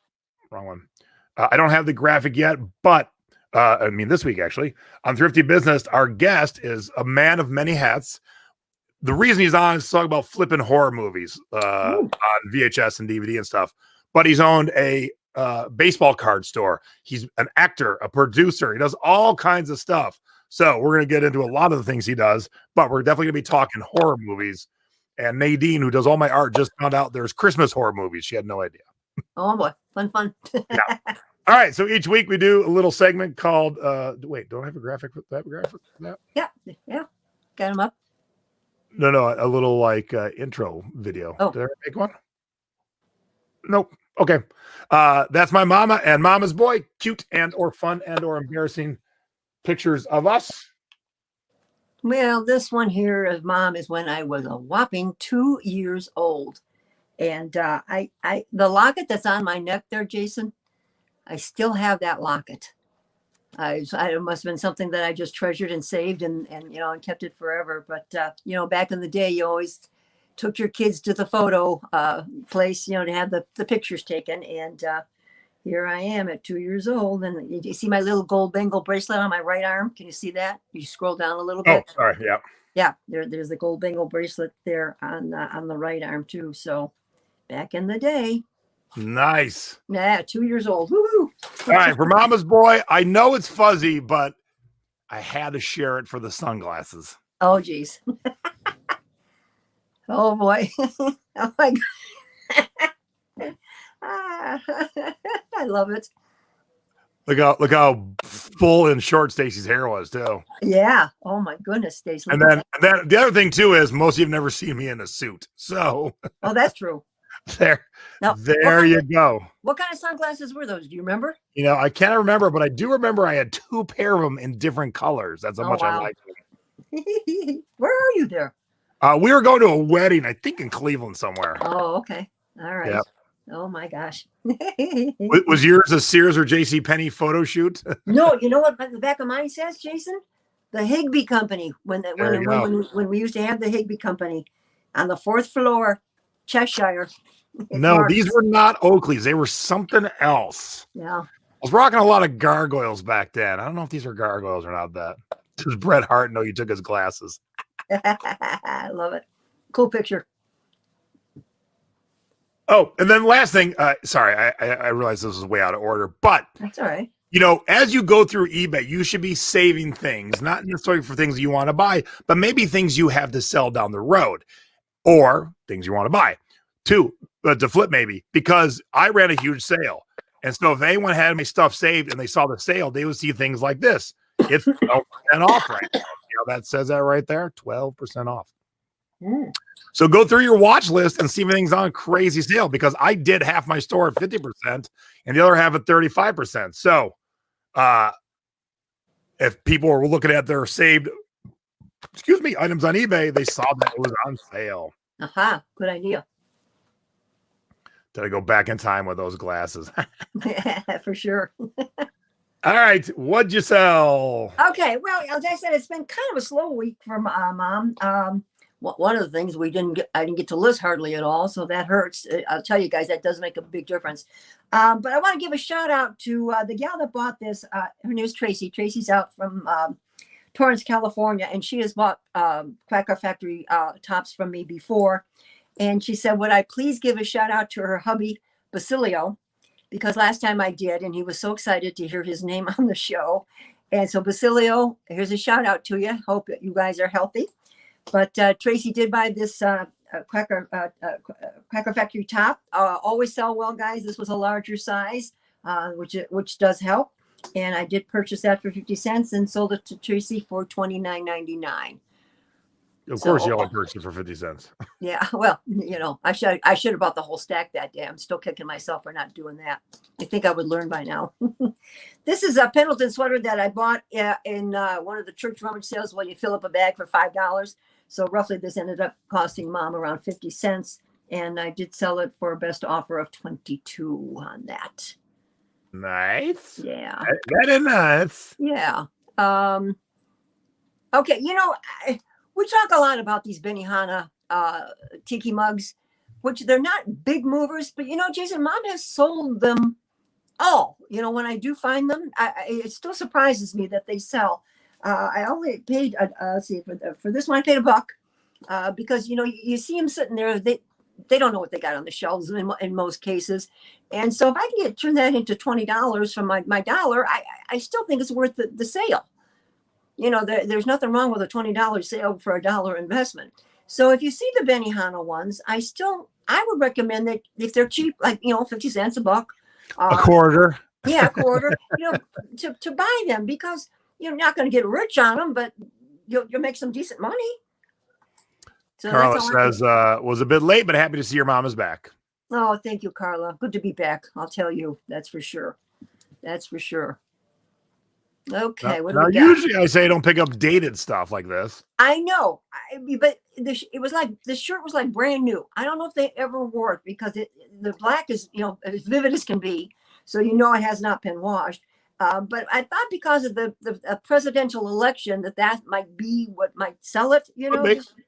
Wrong one. I don't have the graphic yet, but this week actually on Thrifty Business, our guest is a man of many hats. The reason he's on is to talk about flipping horror movies on VHS and DVD and stuff. But he's owned a baseball card store. He's an actor, a producer. He does all kinds of stuff. So we're going to get into a lot of the things he does, but we're definitely going to be talking horror movies. And Nadine, who does all my art, just found out there's Christmas horror movies. She had no idea. Oh boy, fun. Yeah. All right. So each week we do a little segment called, wait, don't I have a graphic? No. Yeah. Got him up. No, a little like intro video. Oh. Did I make one? Nope. Okay. That's my mama and mama's boy. Cute and or fun and or embarrassing pictures of us. Well, this one here of mom is when I was a whopping 2 years old. And I the locket that's on my neck there, Jason, I still have that locket. It must have been something that I just treasured and saved and kept it forever. But, back in the day, you always took your kids to the photo place, to have the pictures taken. And here I am at 2 years old. And you see my little gold bangle bracelet on my right arm? Can you see that? You scroll down a little bit. Oh, sorry. Yeah. Yeah, there's the gold bangle bracelet there on the right arm, too. So back in the day. Nice. Yeah, 2 years old. Woo-hoo. All right, for mama's boy, I know it's fuzzy, but I had to share it for the sunglasses. Oh, geez. Oh, boy. Oh, my God. I love it. Look how full and short Stacy's hair was, too. Yeah. Oh, my goodness, Stacy. And then the other thing, too, is most of you have never seen me in a suit. So. Oh, that's true. There you go. What kind of sunglasses were those? Do you remember? I can't remember, but I do remember I had 2 pair of them in different colors. That's how much I liked them. Where are you there? We were going to a wedding, I think in Cleveland somewhere. Oh, okay. All right. Yep. Oh my gosh. Was yours a Sears or JCPenney photo shoot? No, you know what the back of mine says, Jason? The Higbee Company. When we used to have the Higbee Company on the 4th floor, Cheshire. No, these were not Oakleys. They were something else. Yeah. I was rocking a lot of gargoyles back then. I don't know if these are gargoyles or not. That does Bret Hart know you took his glasses? I love it. Cool picture. Oh, and then last thing. Sorry, I realize this is way out of order, but that's all right. As you go through eBay, you should be saving things, not necessarily for things you want to buy, but maybe things you have to sell down the road or things you want to buy. 2, to flip maybe, because I ran a huge sale. And so if anyone had my stuff saved and they saw the sale, they would see things like this. It's 12% off right now. That says that right there, 12% off. Mm. So go through your watch list and see if anything's on crazy sale, because I did half my store at 50% and the other half at 35%. So if people were looking at their saved, items on eBay, they saw that it was on sale. Aha, good idea. Did I go back in time with those glasses? Yeah, for sure. All right. What'd you sell? Okay, well, as I said, it's been kind of a slow week for Mom. One of the things I didn't get to list hardly at all, so that hurts. I'll tell you guys, that does make a big difference. But I want to give a shout out to the gal that bought this. Her name is Tracy. Tracy's out from Torrance, California, and she has bought Quacker Factory tops from me before. And she said, would I please give a shout out to her hubby, Basilio, because last time I did, and he was so excited to hear his name on the show. And so, Basilio, here's a shout out to you. Hope that you guys are healthy. But Tracy did buy this Quacker Factory top. Always sell well, guys. This was a larger size, which does help. And I did purchase that for 50 cents and sold it to Tracy for $29.99. Of course, you only purchased it for 50 cents. Yeah, well, I should have bought the whole stack that day. I'm still kicking myself for not doing that. I think I would learn by now. This is a Pendleton sweater that I bought in one of the church rummage sales where you fill up a bag for $5. So roughly this ended up costing Mom around 50 cents. And I did sell it for a best offer of 22 on that. Nice. Yeah. That is nice. Yeah. Okay, we talk a lot about these Benihana tiki mugs, which they're not big movers, but Jason, Mom has sold them all. When I do find them, it still surprises me that they sell. I only paid, let's see, for this one, I paid $1 because, you see them sitting there, they don't know what they got on the shelves in most cases. And so if I can turn that into $20 from my dollar, I still think it's worth the sale. There's nothing wrong with a $20 sale for $1 investment. So if you see the Benihana ones, I would recommend that if they're cheap, like, 50 cents, $1. A quarter. Yeah, a quarter, to buy them because you're not going to get rich on them, but you'll make some decent money. So Carla says, was a bit late, but happy to see your mom is back. Oh, thank you, Carla. Good to be back. I'll tell you. That's for sure. That's for sure. Okay. Now usually I say don't pick up dated stuff like this. I know, but it was like the shirt was like brand new. I don't know if they ever wore it because the black is as vivid as can be, so it has not been washed. But I thought because of the presidential election that might be what might sell it,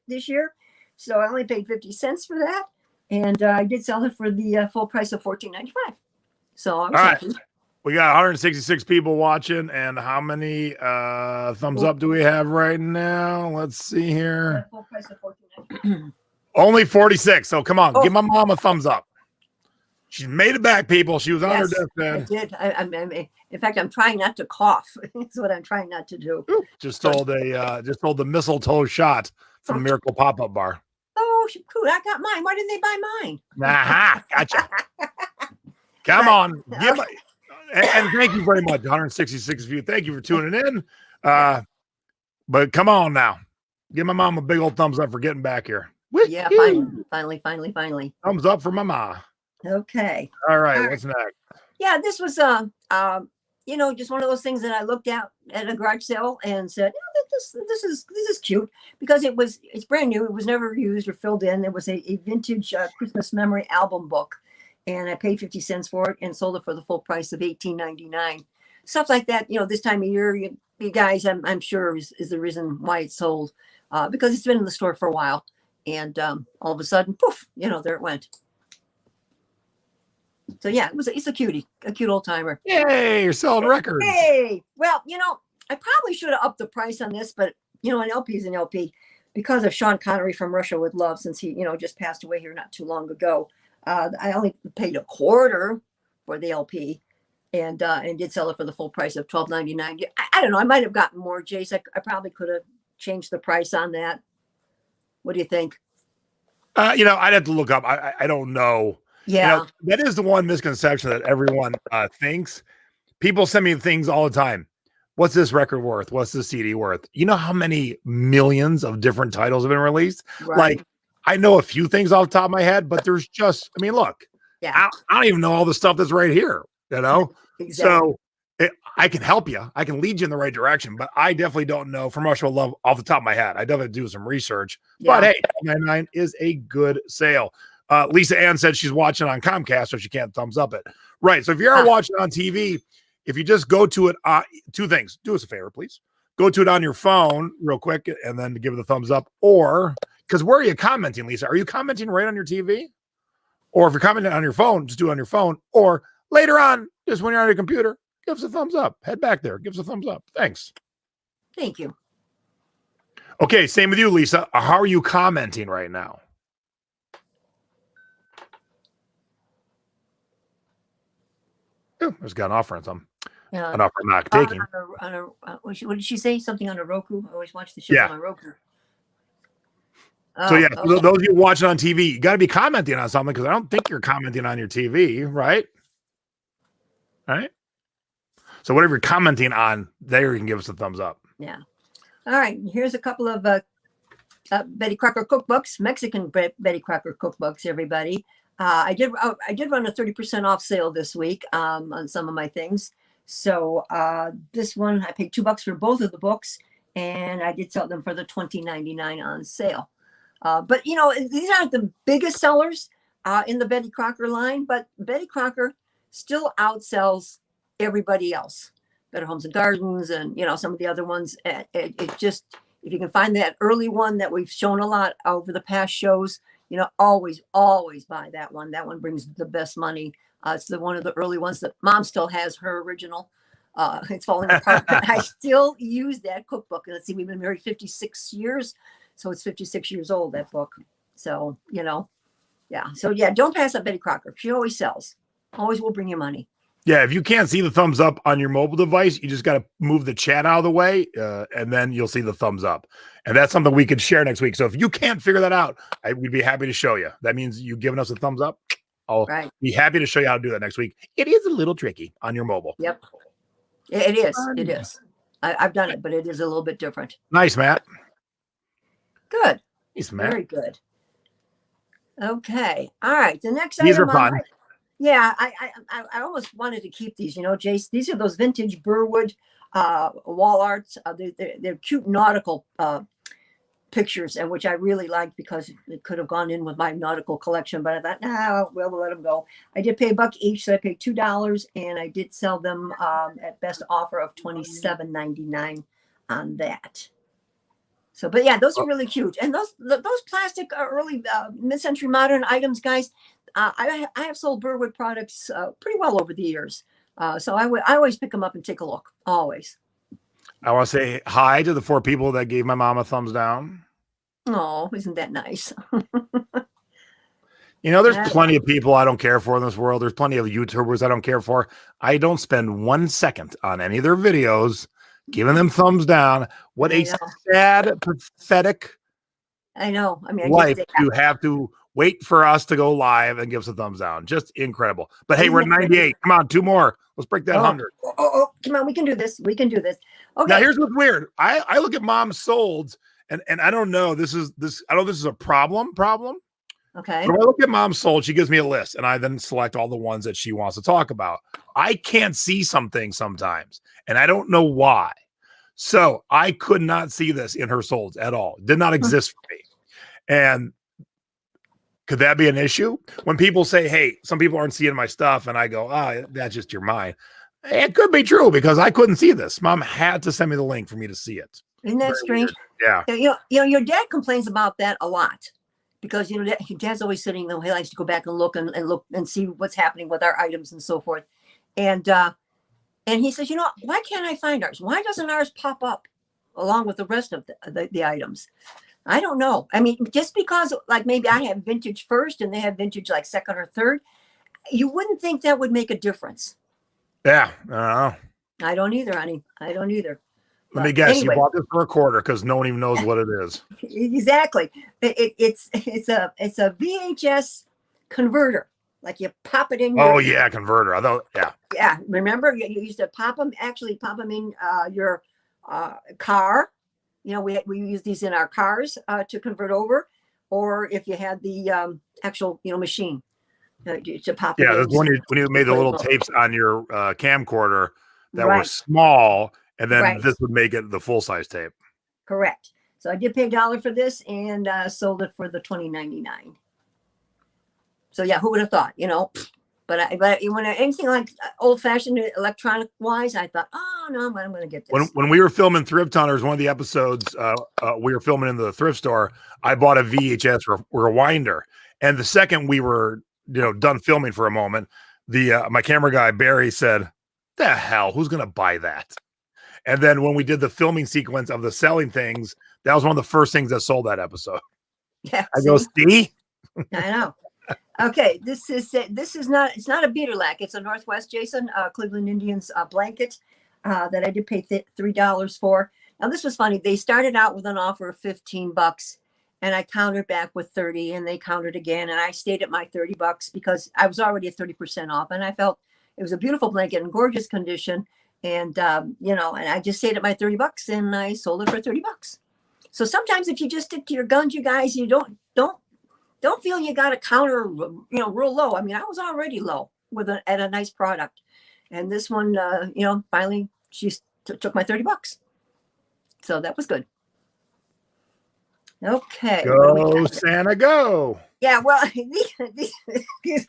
this year. So I only paid 50 cents for that, and I did sell it for the full price of $14.95. So I'm happy. Right. We got 166 people watching, and how many thumbs up do we have right now? Let's see here. Full price of $14.95. Only 46. So come on, give my mom a thumbs up. She made it back, people. She was on her deathbed. I did. In fact, I'm trying not to cough. That's what I'm trying not to do. Just told the mistletoe shot from Miracle Pop-Up Bar. Oh, cool! I got mine. Why didn't they buy mine? Aha, gotcha. Come on, give my. And thank you very much, 166 of you. Thank you for tuning in. But come on now, give my mom a big old thumbs up for getting back here. Yeah, finally. Thumbs up for my ma. Okay. All right. What's next? Yeah, this was just one of those things that I looked at a garage sale and said, this is cute because it's brand new. It was never used or filled in. It was a vintage Christmas memory album book, and I paid 50 cents for it and sold it for the full price of $18.99. Stuff like that. This time of year, you guys, I'm sure is the reason why it's sold because it's been in the store for a while, and all of a sudden, poof, there it went. So yeah, it's a cutie, a cute old timer. Yay, you're selling records. Hey, well, I probably should have upped the price on this, but an LP is an LP because of Sean Connery from Russia with Love, since he, just passed away here not too long ago. I only paid a quarter for the LP and did sell it for the full price of $12.99. I don't know. I might have gotten more, Jace. I probably could have changed the price on that. What do you think? I'd have to look up. I don't know. Yeah, that is the one misconception that everyone thinks. People send me things all the time. What's this record worth? What's this CD worth? You know how many millions of different titles have been released? Right. Like, I know a few things off the top of my head, but there's just, look, I don't even know all the stuff that's right here, Exactly. So I can help you. I can lead you in the right direction, but I definitely don't know from Russia with Love off the top of my head. I definitely do some research, but hey, $99 is a good sale. Lisa Ann said she's watching on Comcast, so she can't thumbs up it. Right. So if you're watching on TV, if you just go to it, two things. Do us a favor, please. Go to it on your phone real quick and then give it a thumbs up. Or, because where are you commenting, Lisa? Are you commenting right on your TV? Or if you're commenting on your phone, just do it on your phone. Or later on, just when you're on your computer, give us a thumbs up. Head back there. Give us a thumbs up. Thanks. Thank you. Okay, same with you, Lisa. How are you commenting right now? Oh, there's got an offer on some. An offer I'm not taking. What did she say? Something on a Roku? I always watch the show on my Roku. So okay. Those of you watching on TV, you got to be commenting on something because I don't think you're commenting on your TV, right? Right. So whatever you're commenting on, there you can give us a thumbs up. Yeah. All right. Here's a couple of Betty Crocker cookbooks, Mexican Betty Crocker cookbooks. Everybody, I did run a 30% off sale this week on some of my things. So this one I paid $2 for both of the books, and I did sell them for the $20.99 on sale. But these aren't the biggest sellers in the Betty Crocker line, but Betty Crocker still outsells everybody else. Better Homes and Gardens and some of the other ones. It just, if you can find that early one that we've shown a lot over the past shows, always buy that one. That one brings the best money. It's one of the early ones that Mom still has her original. It's falling apart. I still use that cookbook. Let's see, we've been married 56 years. So it's 56 years old, that book. So, yeah. So, yeah, don't pass up Betty Crocker. She always sells. Always will bring you money. Yeah, if you can't see the thumbs up on your mobile device, you just got to move the chat out of the way, and then you'll see the thumbs up. And that's something we could share next week. So if you can't figure that out, we'd be happy to show you. That means you giving us a thumbs up. I'll be happy to show you how to do that next week. It is a little tricky on your mobile. Yep. It is. It is. I've done it, but it is a little bit different. Nice, Matt. Good. Nice, Matt. Very good. Okay. All right. The next These item are fun. I almost wanted to keep these, Jace. These are those vintage Burwood wall arts. They're cute nautical pictures, and which I really liked because it could have gone in with my nautical collection. But I thought, no, we'll let them go. I did pay $1 each, so I paid $2, and I did sell them at best offer of $27.99 on that. So, but yeah, those are really cute, and those plastic early mid-century modern items, guys. I have sold Burwood products pretty well over the years, so I always pick them up and take a look. Always. I want to say hi to the 4 people that gave my mom a thumbs down. Oh, isn't that nice? There's plenty of people I don't care for in this world. There's plenty of YouTubers I don't care for. I don't spend 1 second on any of their videos giving them thumbs down. What a sad, pathetic life you have to wait for us to go live and give us a thumbs down. Just incredible. But hey, we're at 98. Come on, 2 more. Let's break that 100. Oh, come on. We can do this. We can do this. Okay. Now, here's what's weird. I look at Mom's solds, and I don't know. I know this is a problem. Okay. When I look at Mom's sold, she gives me a list, and I then select all the ones that she wants to talk about. I can't see some things sometimes, and I don't know why. So I could not see this in her solds at all. It did not exist for me. And could that be an issue? When people say, hey, some people aren't seeing my stuff, and I go, that's just your mind. It could be true because I couldn't see this. Mom had to send me the link for me to see it. Isn't that strange? Weird. Yeah. Your dad complains about that a lot because, your dad's always sitting there. He likes to go back and look and see what's happening with our items and so forth. And he says, why can't I find ours? Why doesn't ours pop up along with the rest of the items? I don't know. I mean, just because like maybe I have vintage first and they have vintage like second or third, you wouldn't think that would make a difference. Yeah, I don't know. I don't either, honey. I don't either. Let me guess. Anyway, you bought this for a quarter because no one even knows what it is. Exactly. It's a VHS converter. Like you pop it in. Converter. I thought, yeah. Yeah. Remember, you used to pop them in your car. We use these in our cars to convert over, or if you had the actual machine to pop. Yeah, that's when you made the little tapes on your camcorder that were small, and then this would make it the full size tape. Correct. So I did pay $1 for this and sold it for the $20.99. So yeah, who would have thought? But when anything like old fashioned electronic wise, I thought, oh no, I'm going to get this. When we were filming Thrift Hunters, one of the episodes we were filming in the thrift store, I bought a VHS rewinder, and the second we were done filming for a moment, the my camera guy Barry said, "The hell, who's going to buy that?" And then when we did the filming sequence of the selling things, that was one of the first things that sold that episode. Yeah, I go, see? I know. Okay, this is not, it's not a beater lack. It's a Northwest Jason Cleveland Indians blanket that I did pay $3 for. Now this was funny. They started out with an offer of $15, and I countered back with 30, and they countered again, and I stayed at my $30 because I was already at 30% off, and I felt it was a beautiful blanket in gorgeous condition, and and I just stayed at my $30, and I sold it for $30. So sometimes if you just stick to your guns, you guys, you don't feel you got to counter, real low. I mean, I was already low at a nice product, and this one, finally she took my $30, so that was good. Okay, go Santa, go! Yeah, well, these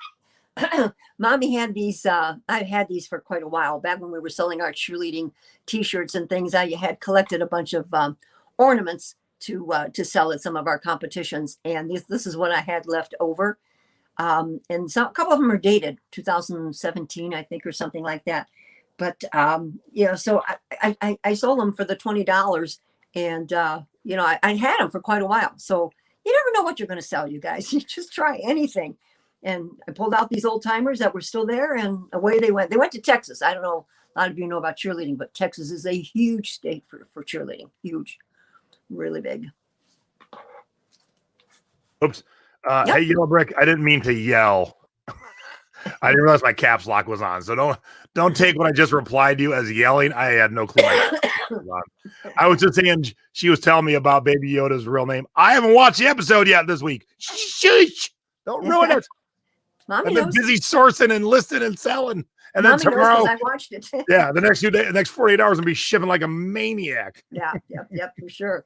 Mommy had these. I've had these for quite a while. Back when we were selling our cheerleading T-shirts and things, I had collected a bunch of ornaments to sell at some of our competitions, and this is what I had left over. And a couple of them are dated 2017, I think, or something like that. But so I sold them for the $20, and I had them for quite a while. So you never know what you're going to sell, you guys. You just try anything. And I pulled out these old timers that were still there, and away they went. They went to Texas. I don't know, a lot of you know about cheerleading, but Texas is a huge state for cheerleading. Huge, really big. Oops. Hey, Yellow Brick, I didn't mean to yell. I didn't realize my caps lock was on. So don't take what I just replied to you as yelling. I had no clue my caps lock was on. I was just saying she was telling me about Baby Yoda's real name. I haven't watched the episode yet this week. Shh. Don't ruin it. Mommy I've been busy sourcing and listing and selling. And Mommy then tomorrow, I watched it. Yeah, the next 48 hours, I'll be shipping like a maniac. Yeah, yep, for sure.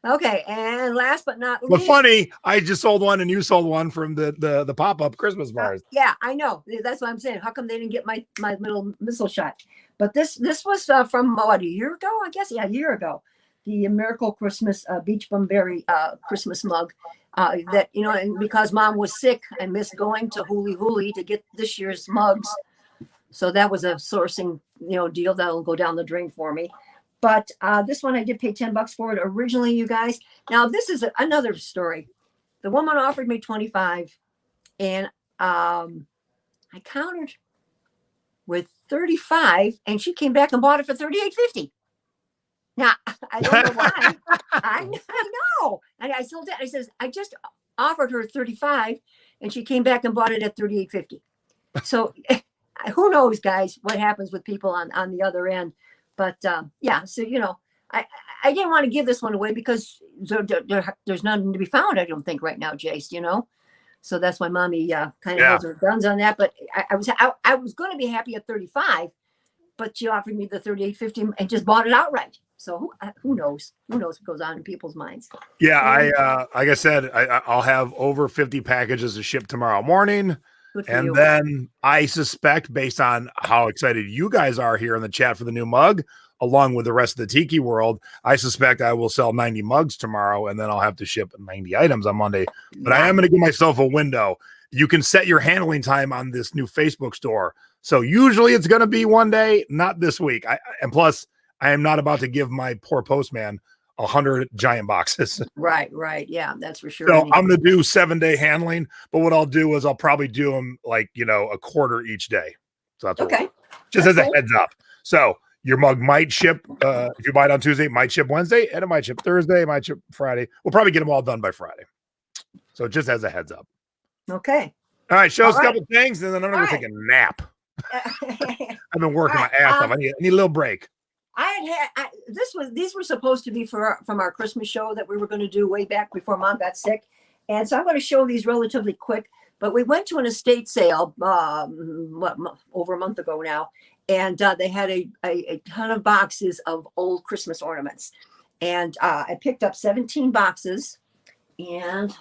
Okay, and last but not least. But funny, I just sold one and you sold one from the pop-up Christmas bars. Yeah, I know. That's what I'm saying. How come they didn't get my little missile shot? But this was from a year ago, I guess. Yeah, a year ago. The Miracle Christmas Beach Bum Berry Christmas mug. That and because Mom was sick, I missed going to Huli to get this year's mugs. So that was a sourcing deal that'll go down the drain for me. But this one I did pay $10 for it originally, you guys. Now this is another story. The woman offered me $25, and I countered with $35, and she came back and bought it for $38.50. Now I don't know why. I know. And I told that, I says, I just offered her $35, and she came back and bought it at $38.50. So who knows, guys, what happens with people on the other end. But yeah, so I didn't want to give this one away because there's nothing to be found, I don't think, right now, Jace. So that's why Mommy kind of holds her guns on that. But I was going to be happy at $35, but she offered me the $38.50 and just bought it outright. So who knows? Who knows what goes on in people's minds? Yeah, I like I said, I'll have over 50 packages to ship tomorrow morning. And then I suspect, based on how excited you guys are here in the chat for the new mug, along with the rest of the Tiki world, I suspect I will sell 90 mugs tomorrow, and then I'll have to ship 90 items on Monday. But I am going to give myself a window. You can set your handling time on this new Facebook store. So usually it's going to be one day, not this week. And plus, I am not about to give my poor postman 100 giant boxes. Right. Yeah, that's for sure. So I'm going to do 7-day handling, but what I'll do is I'll probably do them like, a quarter each day. So that's okay. Just as a heads up. So your mug might ship, if you buy it on Tuesday, it might ship Wednesday, and it might ship Thursday, it might ship Friday. We'll probably get them all done by Friday. So just as a heads up. Okay. All right. Show us a couple things, and then I'm going to go take a nap. I've been working my ass off. I need a little break. These were supposed to be from our Christmas show that we were going to do way back before Mom got sick. And so I'm going to show these relatively quick, but we went to an estate sale, over a month ago now. And they had a ton of boxes of old Christmas ornaments. And I picked up 17 boxes, and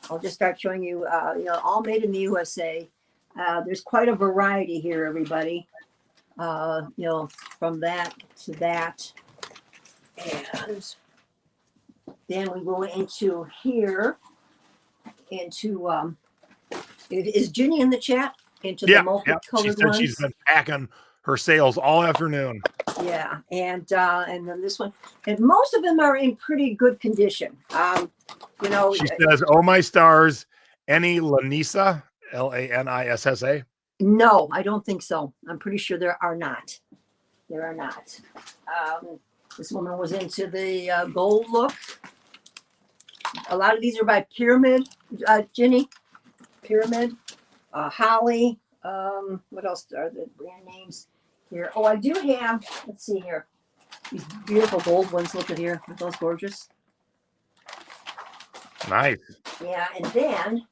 I'll just start showing you, all made in the USA. There's quite a variety here, everybody. From that to that. And then we go into here, is Ginny in the chat? Into the multicolored She said ones. she's been packing her sales all afternoon. Yeah, and then this one, and most of them are in pretty good condition. She says, "Oh my stars, any Lanissa, Lanissa?" No, I don't think so. I'm pretty sure there are not. There are not. This woman was into the gold look. A lot of these are by Pyramid, Ginny. Pyramid, Holly. What else are the brand names here? Oh, I do have, let's see here. These beautiful gold ones. Look at here. Aren't those gorgeous? Nice. Yeah, and then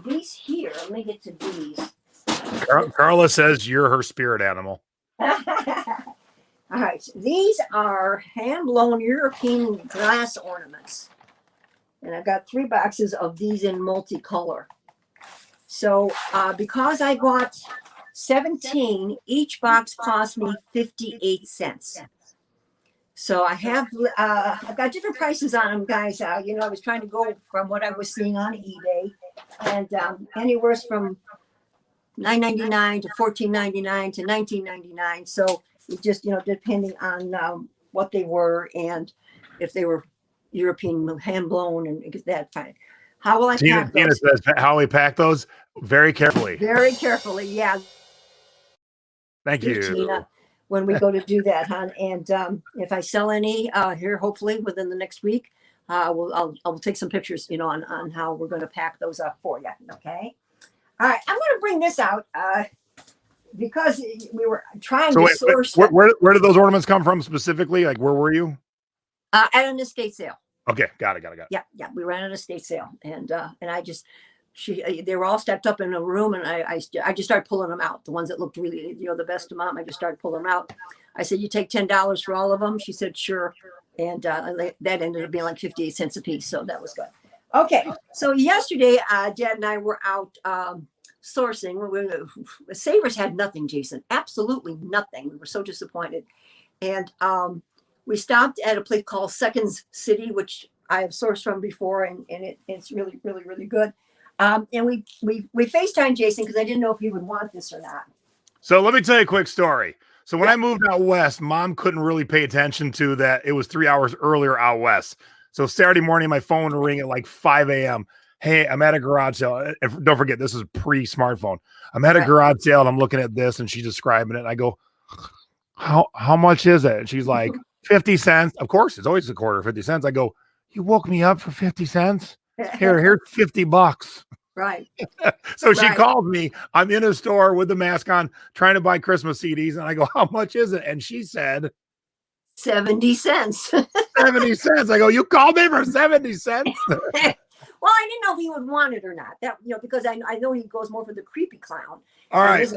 these here, let me get to these. Carla says you're her spirit animal. All right, these are hand-blown European glass ornaments. And I've got 3 boxes of these in multicolor. So because I bought 17, each box cost me 58 cents. So I have, I've got different prices on them, guys. I was trying to go from what I was seeing on eBay, and anywhere from $9.99 to $14.99 to $19.99. So it just, depending on what they were and if they were European hand blown and that fine. How will I pack Tina those? says how we pack those very carefully. Very carefully, yeah. Thank you, Tina, when we go to do that, hon. And if I sell any here, hopefully within the next week, I'll take some pictures, on how we're going to pack those up for you. Okay. All right, I'm going to bring this out because we were trying to source. Where did those ornaments come from specifically? Like, where were you? At an estate sale. Okay, got it. Yeah, we ran an estate sale, and they were all stacked up in a room, and I just started pulling them out. The ones that looked really, the best of them, I just started pulling them out. I said, "You take $10 for all of them?" She said, "Sure," and that ended up being like 58 cents a piece, so that was good. Okay, so yesterday, Dad and I were out sourcing. Savers had nothing, Jason, absolutely nothing. We were so disappointed, and we stopped at a place called Seconds City, which I have sourced from before, and it's really, really, really good. And we FaceTimed Jason because I didn't know if he would want this or not. So let me tell you a quick story. So when I moved out west, Mom couldn't really pay attention to that. It was 3 hours earlier out west. So Saturday morning, my phone would ring at like 5 a.m. Hey, I'm at a garage sale. And don't forget, this is pre-smartphone. I'm at a garage sale and I'm looking at this and she's describing it. And I go, how much is it? And she's like, 50 cents. Of course, it's always a quarter, 50 cents. I go, you woke me up for 50 cents? Here's $50. Right. So she called me. I'm in a store with the mask on, trying to buy Christmas CDs. And I go, how much is it? And she said, 70 cents. 70 cents. I go, you called me for 70 cents? Well, I didn't know if he would want it or not. That because I know he goes more for the creepy clown. All right.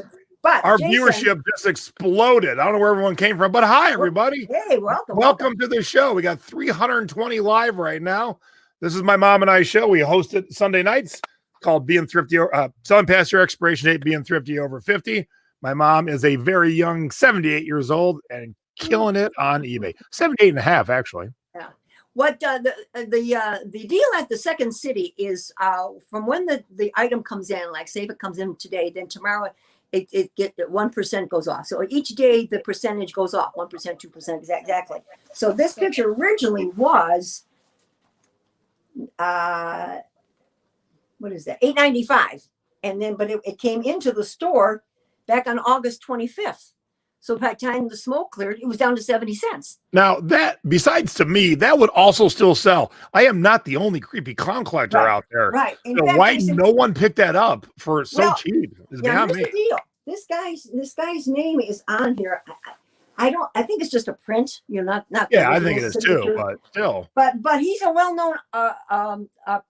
But our viewership just exploded. I don't know where everyone came from, but hi, everybody. Hey, welcome. Welcome to the show. We got 320 live right now. This is my mom and I show. We host it Sunday nights called Being Thrifty, Selling Past Your Expiration Date, Being Thrifty Over 50. My mom is a very young 78 years old and killing it on eBay. 78 and a half, actually. Yeah. What the deal at the Second City is from when the item comes in, like say if it comes in today, then tomorrow it 1% goes off. So each day the percentage goes off 1%, 2%, exactly. So this picture originally was what is that? $8.95, and then but it came into the store back on August 25th. So by the time the smoke cleared, it was down to 70 cents. Now that, besides to me, that would also still sell. I am not the only creepy clown collector out there. Right. So why no one picked that up for so cheap? It's beyond me. The deal. This guy's name is on here. I think it's just a print. Not. Yeah, I think it is too, but still. But he's a well-known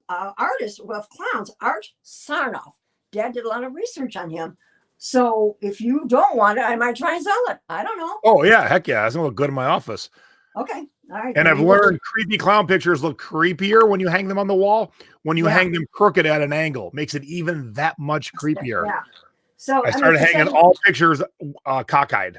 artist of clowns, Art Sarnoff. Dad did a lot of research on him. So if you don't want it, I might try and sell it. I don't know. Oh yeah, heck yeah, it's gonna look good in my office. Okay. All right. And I've learned creepy clown pictures look creepier when you hang them on the wall. When you hang them crooked at an angle, makes it even that much creepier. Yeah. So I started hanging all pictures cockeyed.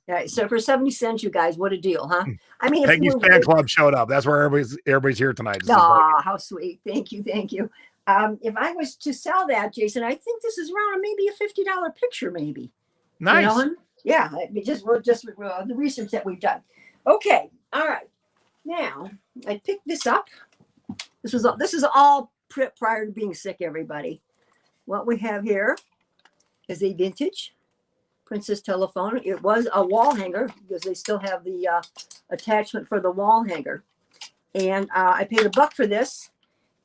Yeah. So for 70 cents, you guys, what a deal, huh? I mean, Peggy's fan club showed up. That's where everybody's here tonight. Oh, how sweet. Thank you. Thank you. If I was to sell that, Jason, I think this is around maybe a $50 picture, maybe. Nice. You know? Yeah. Just the research that we've done. Okay. All right. Now I picked this up. This is all prior to being sick, everybody. What we have here is a vintage Princess telephone. It was a wall hanger because they still have the attachment for the wall hanger. And I paid $1 for this.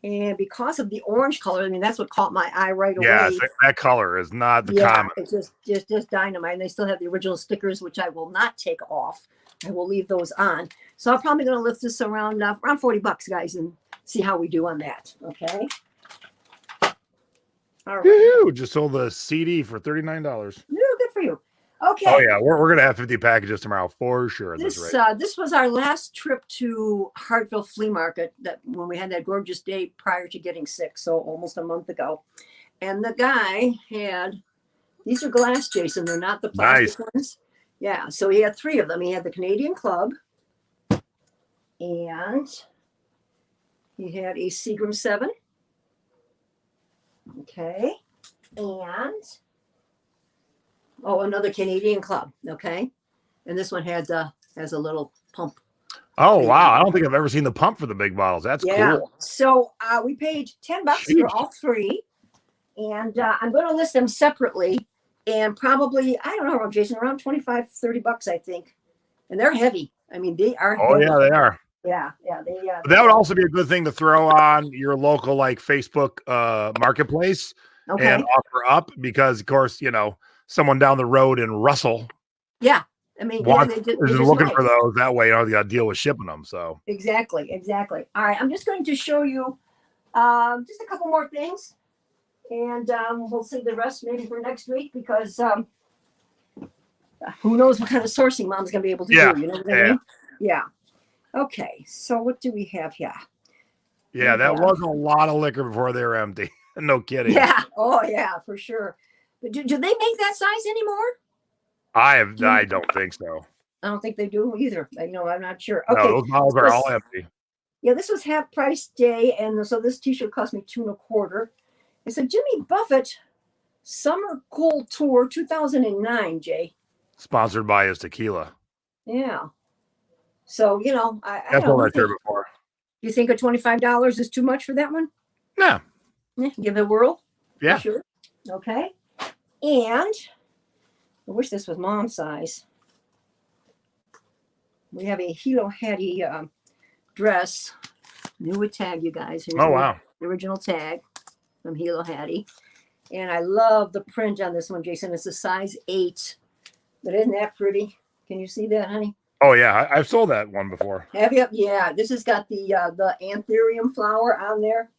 And because of the orange color, I mean, that's what caught my eye right away. Yeah, that color is not the common. It's just dynamite. And they still have the original stickers, which I will not take off. I will leave those on. So I'm probably going to lift this around $40, guys, and see how we do on that. Okay. All right. Woo-hoo, just sold the CD for $39. Good for you. Okay. Oh yeah, we're gonna have 50 packages tomorrow for sure. This was our last trip to Hartville Flea Market that when we had that gorgeous day prior to getting sick, so almost a month ago. And the guy had these are glass, Jason. They're not the plastic ones. Yeah. So he had 3 of them. He had the Canadian Club, and he had a Seagram 7. Okay, and another Canadian Club. Okay. And this one has a little pump. Oh, wow. I don't think I've ever seen the pump for the big bottles. That's cool. So we paid $10 for all 3. And I'm going to list them separately. And probably, I don't know, Jason, around $25-$30, I think. And they're heavy. I mean, they are heavy. Oh, yeah, they are. Yeah. That would also be a good thing to throw on your local, like, Facebook marketplace and offer up because, of course, someone down the road in Russell. Yeah. I mean, they're looking for those. That way, you got to deal with shipping them. So exactly. All right. I'm just going to show you just a couple more things. And we'll save the rest maybe for next week because who knows what kind of sourcing Mom's going to be able to do. You know what I mean? Yeah. Okay. So what do we have here? Yeah, that wasn't a lot of liquor before they were empty. No kidding. Yeah. Oh, yeah, for sure. But do they make that size anymore? I don't think so. I don't think they do either. I'm not sure. Okay. No, those bottles are all empty. Yeah, this was half price day, and so this T-shirt cost me $2.25. It's a Jimmy Buffett Summer Cool Tour 2009, Jay. Sponsored by his tequila. Yeah. So I've told that there before. You think a $25 is too much for that one? No. Yeah, give it a whirl. Yeah. Sure. Okay. And I wish this was Mom's size. We have a Hilo Hattie dress, new with tag, you guys. Here's wow. The original tag from Hilo Hattie. And I love the print on this one, Jason. It's a size 8. But isn't that pretty? Can you see that, honey? Oh, yeah. I've sold that one before. Have you? Yeah. This has got the anthurium flower on there.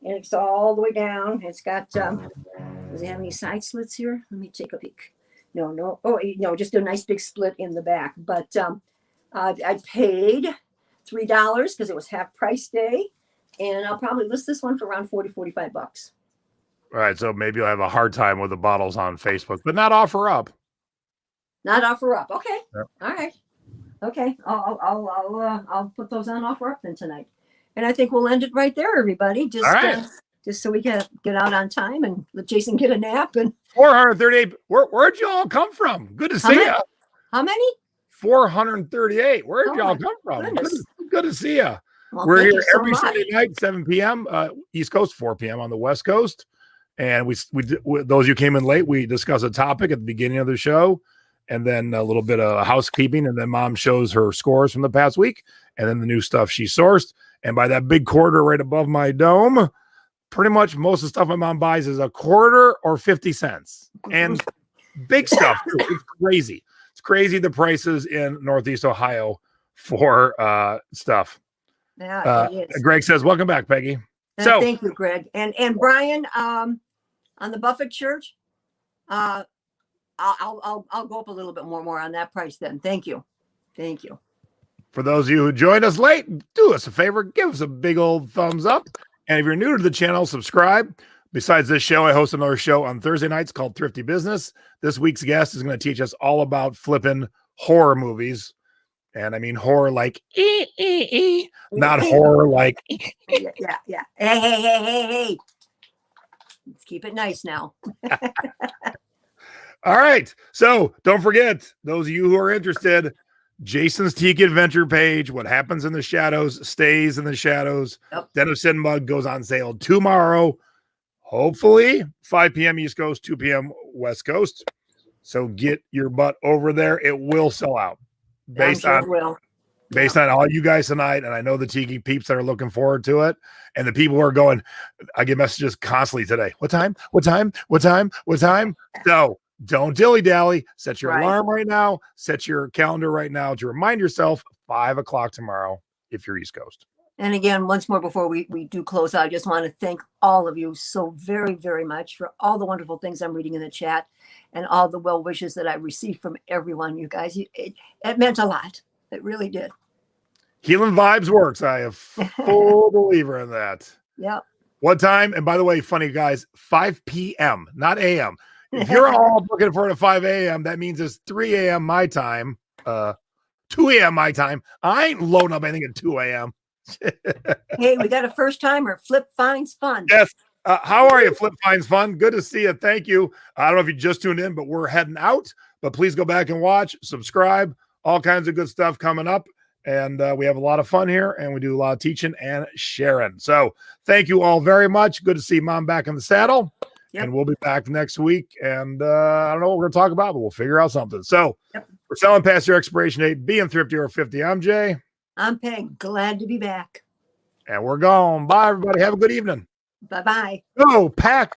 And it's all the way down. It's got, does it have any side slits here? Let me take a peek. No. Oh, no, just a nice big split in the back. But I paid $3 because it was half price day. And I'll probably list this one for around $40-$45. All right. So maybe you'll have a hard time with the bottles on Facebook, but not offer up. Not offer up. Okay. Yep. All right. Okay. I'll put those on offer up then tonight. And I think we'll end it right there, everybody. Just, all right. Just so we get out on time and let Jason get a nap. And 438. Where'd you all come from? Good to see you. How many? 438. Where'd y'all come from? Good to see you. Well, we're here every Sunday night, 7 p.m. East Coast, 4 p.m. on the West Coast. And we those of you came in late, we discuss a topic at the beginning of the show, and then a little bit of housekeeping, and then Mom shows her scores from the past week, and then the new stuff she sourced. And by that big quarter right above my dome, pretty much most of the stuff my mom buys is a quarter or 50 cents. And big stuff, too. It's crazy. It's crazy the prices in Northeast Ohio for stuff. Yeah, it is. Greg says, welcome back, Peggy. So thank you, Greg. And Brian, on the Buffett shirt, I'll go up a little bit more on that price then. Thank you. For those of you who joined us late, do us a favor, give us a big old thumbs up. And if you're new to the channel, subscribe. Besides this show, I host another show on Thursday nights called Thrifty Business. This week's guest is going to teach us all about flipping horror movies. And I mean horror like not horror like Yeah. Hey. Let's keep it nice now. All right. So don't forget, those of you who are interested, Jason's Tiki Adventure page, What Happens in the Shadows Stays in the Shadows. Yep. Den of Sin mug goes on sale tomorrow. Hopefully 5 p.m. East Coast, 2 p.m. West Coast. So get your butt over there. It will sell out based on all you guys tonight. And I know the Tiki peeps that are looking forward to it. And the people who are going, I get messages constantly today. What time? So don't dilly-dally. Set your alarm right now. Set your calendar right now to remind yourself 5 o'clock tomorrow if you're East Coast. And again, once more before we do close out, I just want to thank all of you so very, very much for all the wonderful things I'm reading in the chat and all the well wishes that I received from everyone. You guys, it meant a lot. It really did. Healing Vibes works. I am full believer in that. Yep. What time? And by the way, funny guys, 5 p.m., not a.m. If you're all looking for it at 5 a.m., that means it's 3 a.m. my time, 2 a.m. my time. I ain't loading up anything at 2 a.m. Hey, we got a first timer. Flip finds fun. Yes. How are you? Flip finds fun. Good to see you. Thank you. I don't know if you just tuned in, but we're heading out. But please go back and watch, subscribe. All kinds of good stuff coming up. And we have a lot of fun here, and we do a lot of teaching and sharing. So thank you all very much. Good to see Mom back in the saddle. Yep. And we'll be back next week. And I don't know what we're going to talk about, but we'll figure out something. So we're selling past your expiration date, being thrifty or 50. I'm Jay. I'm Peg. Glad to be back. And we're gone. Bye, everybody. Have a good evening. Bye-bye. Go pack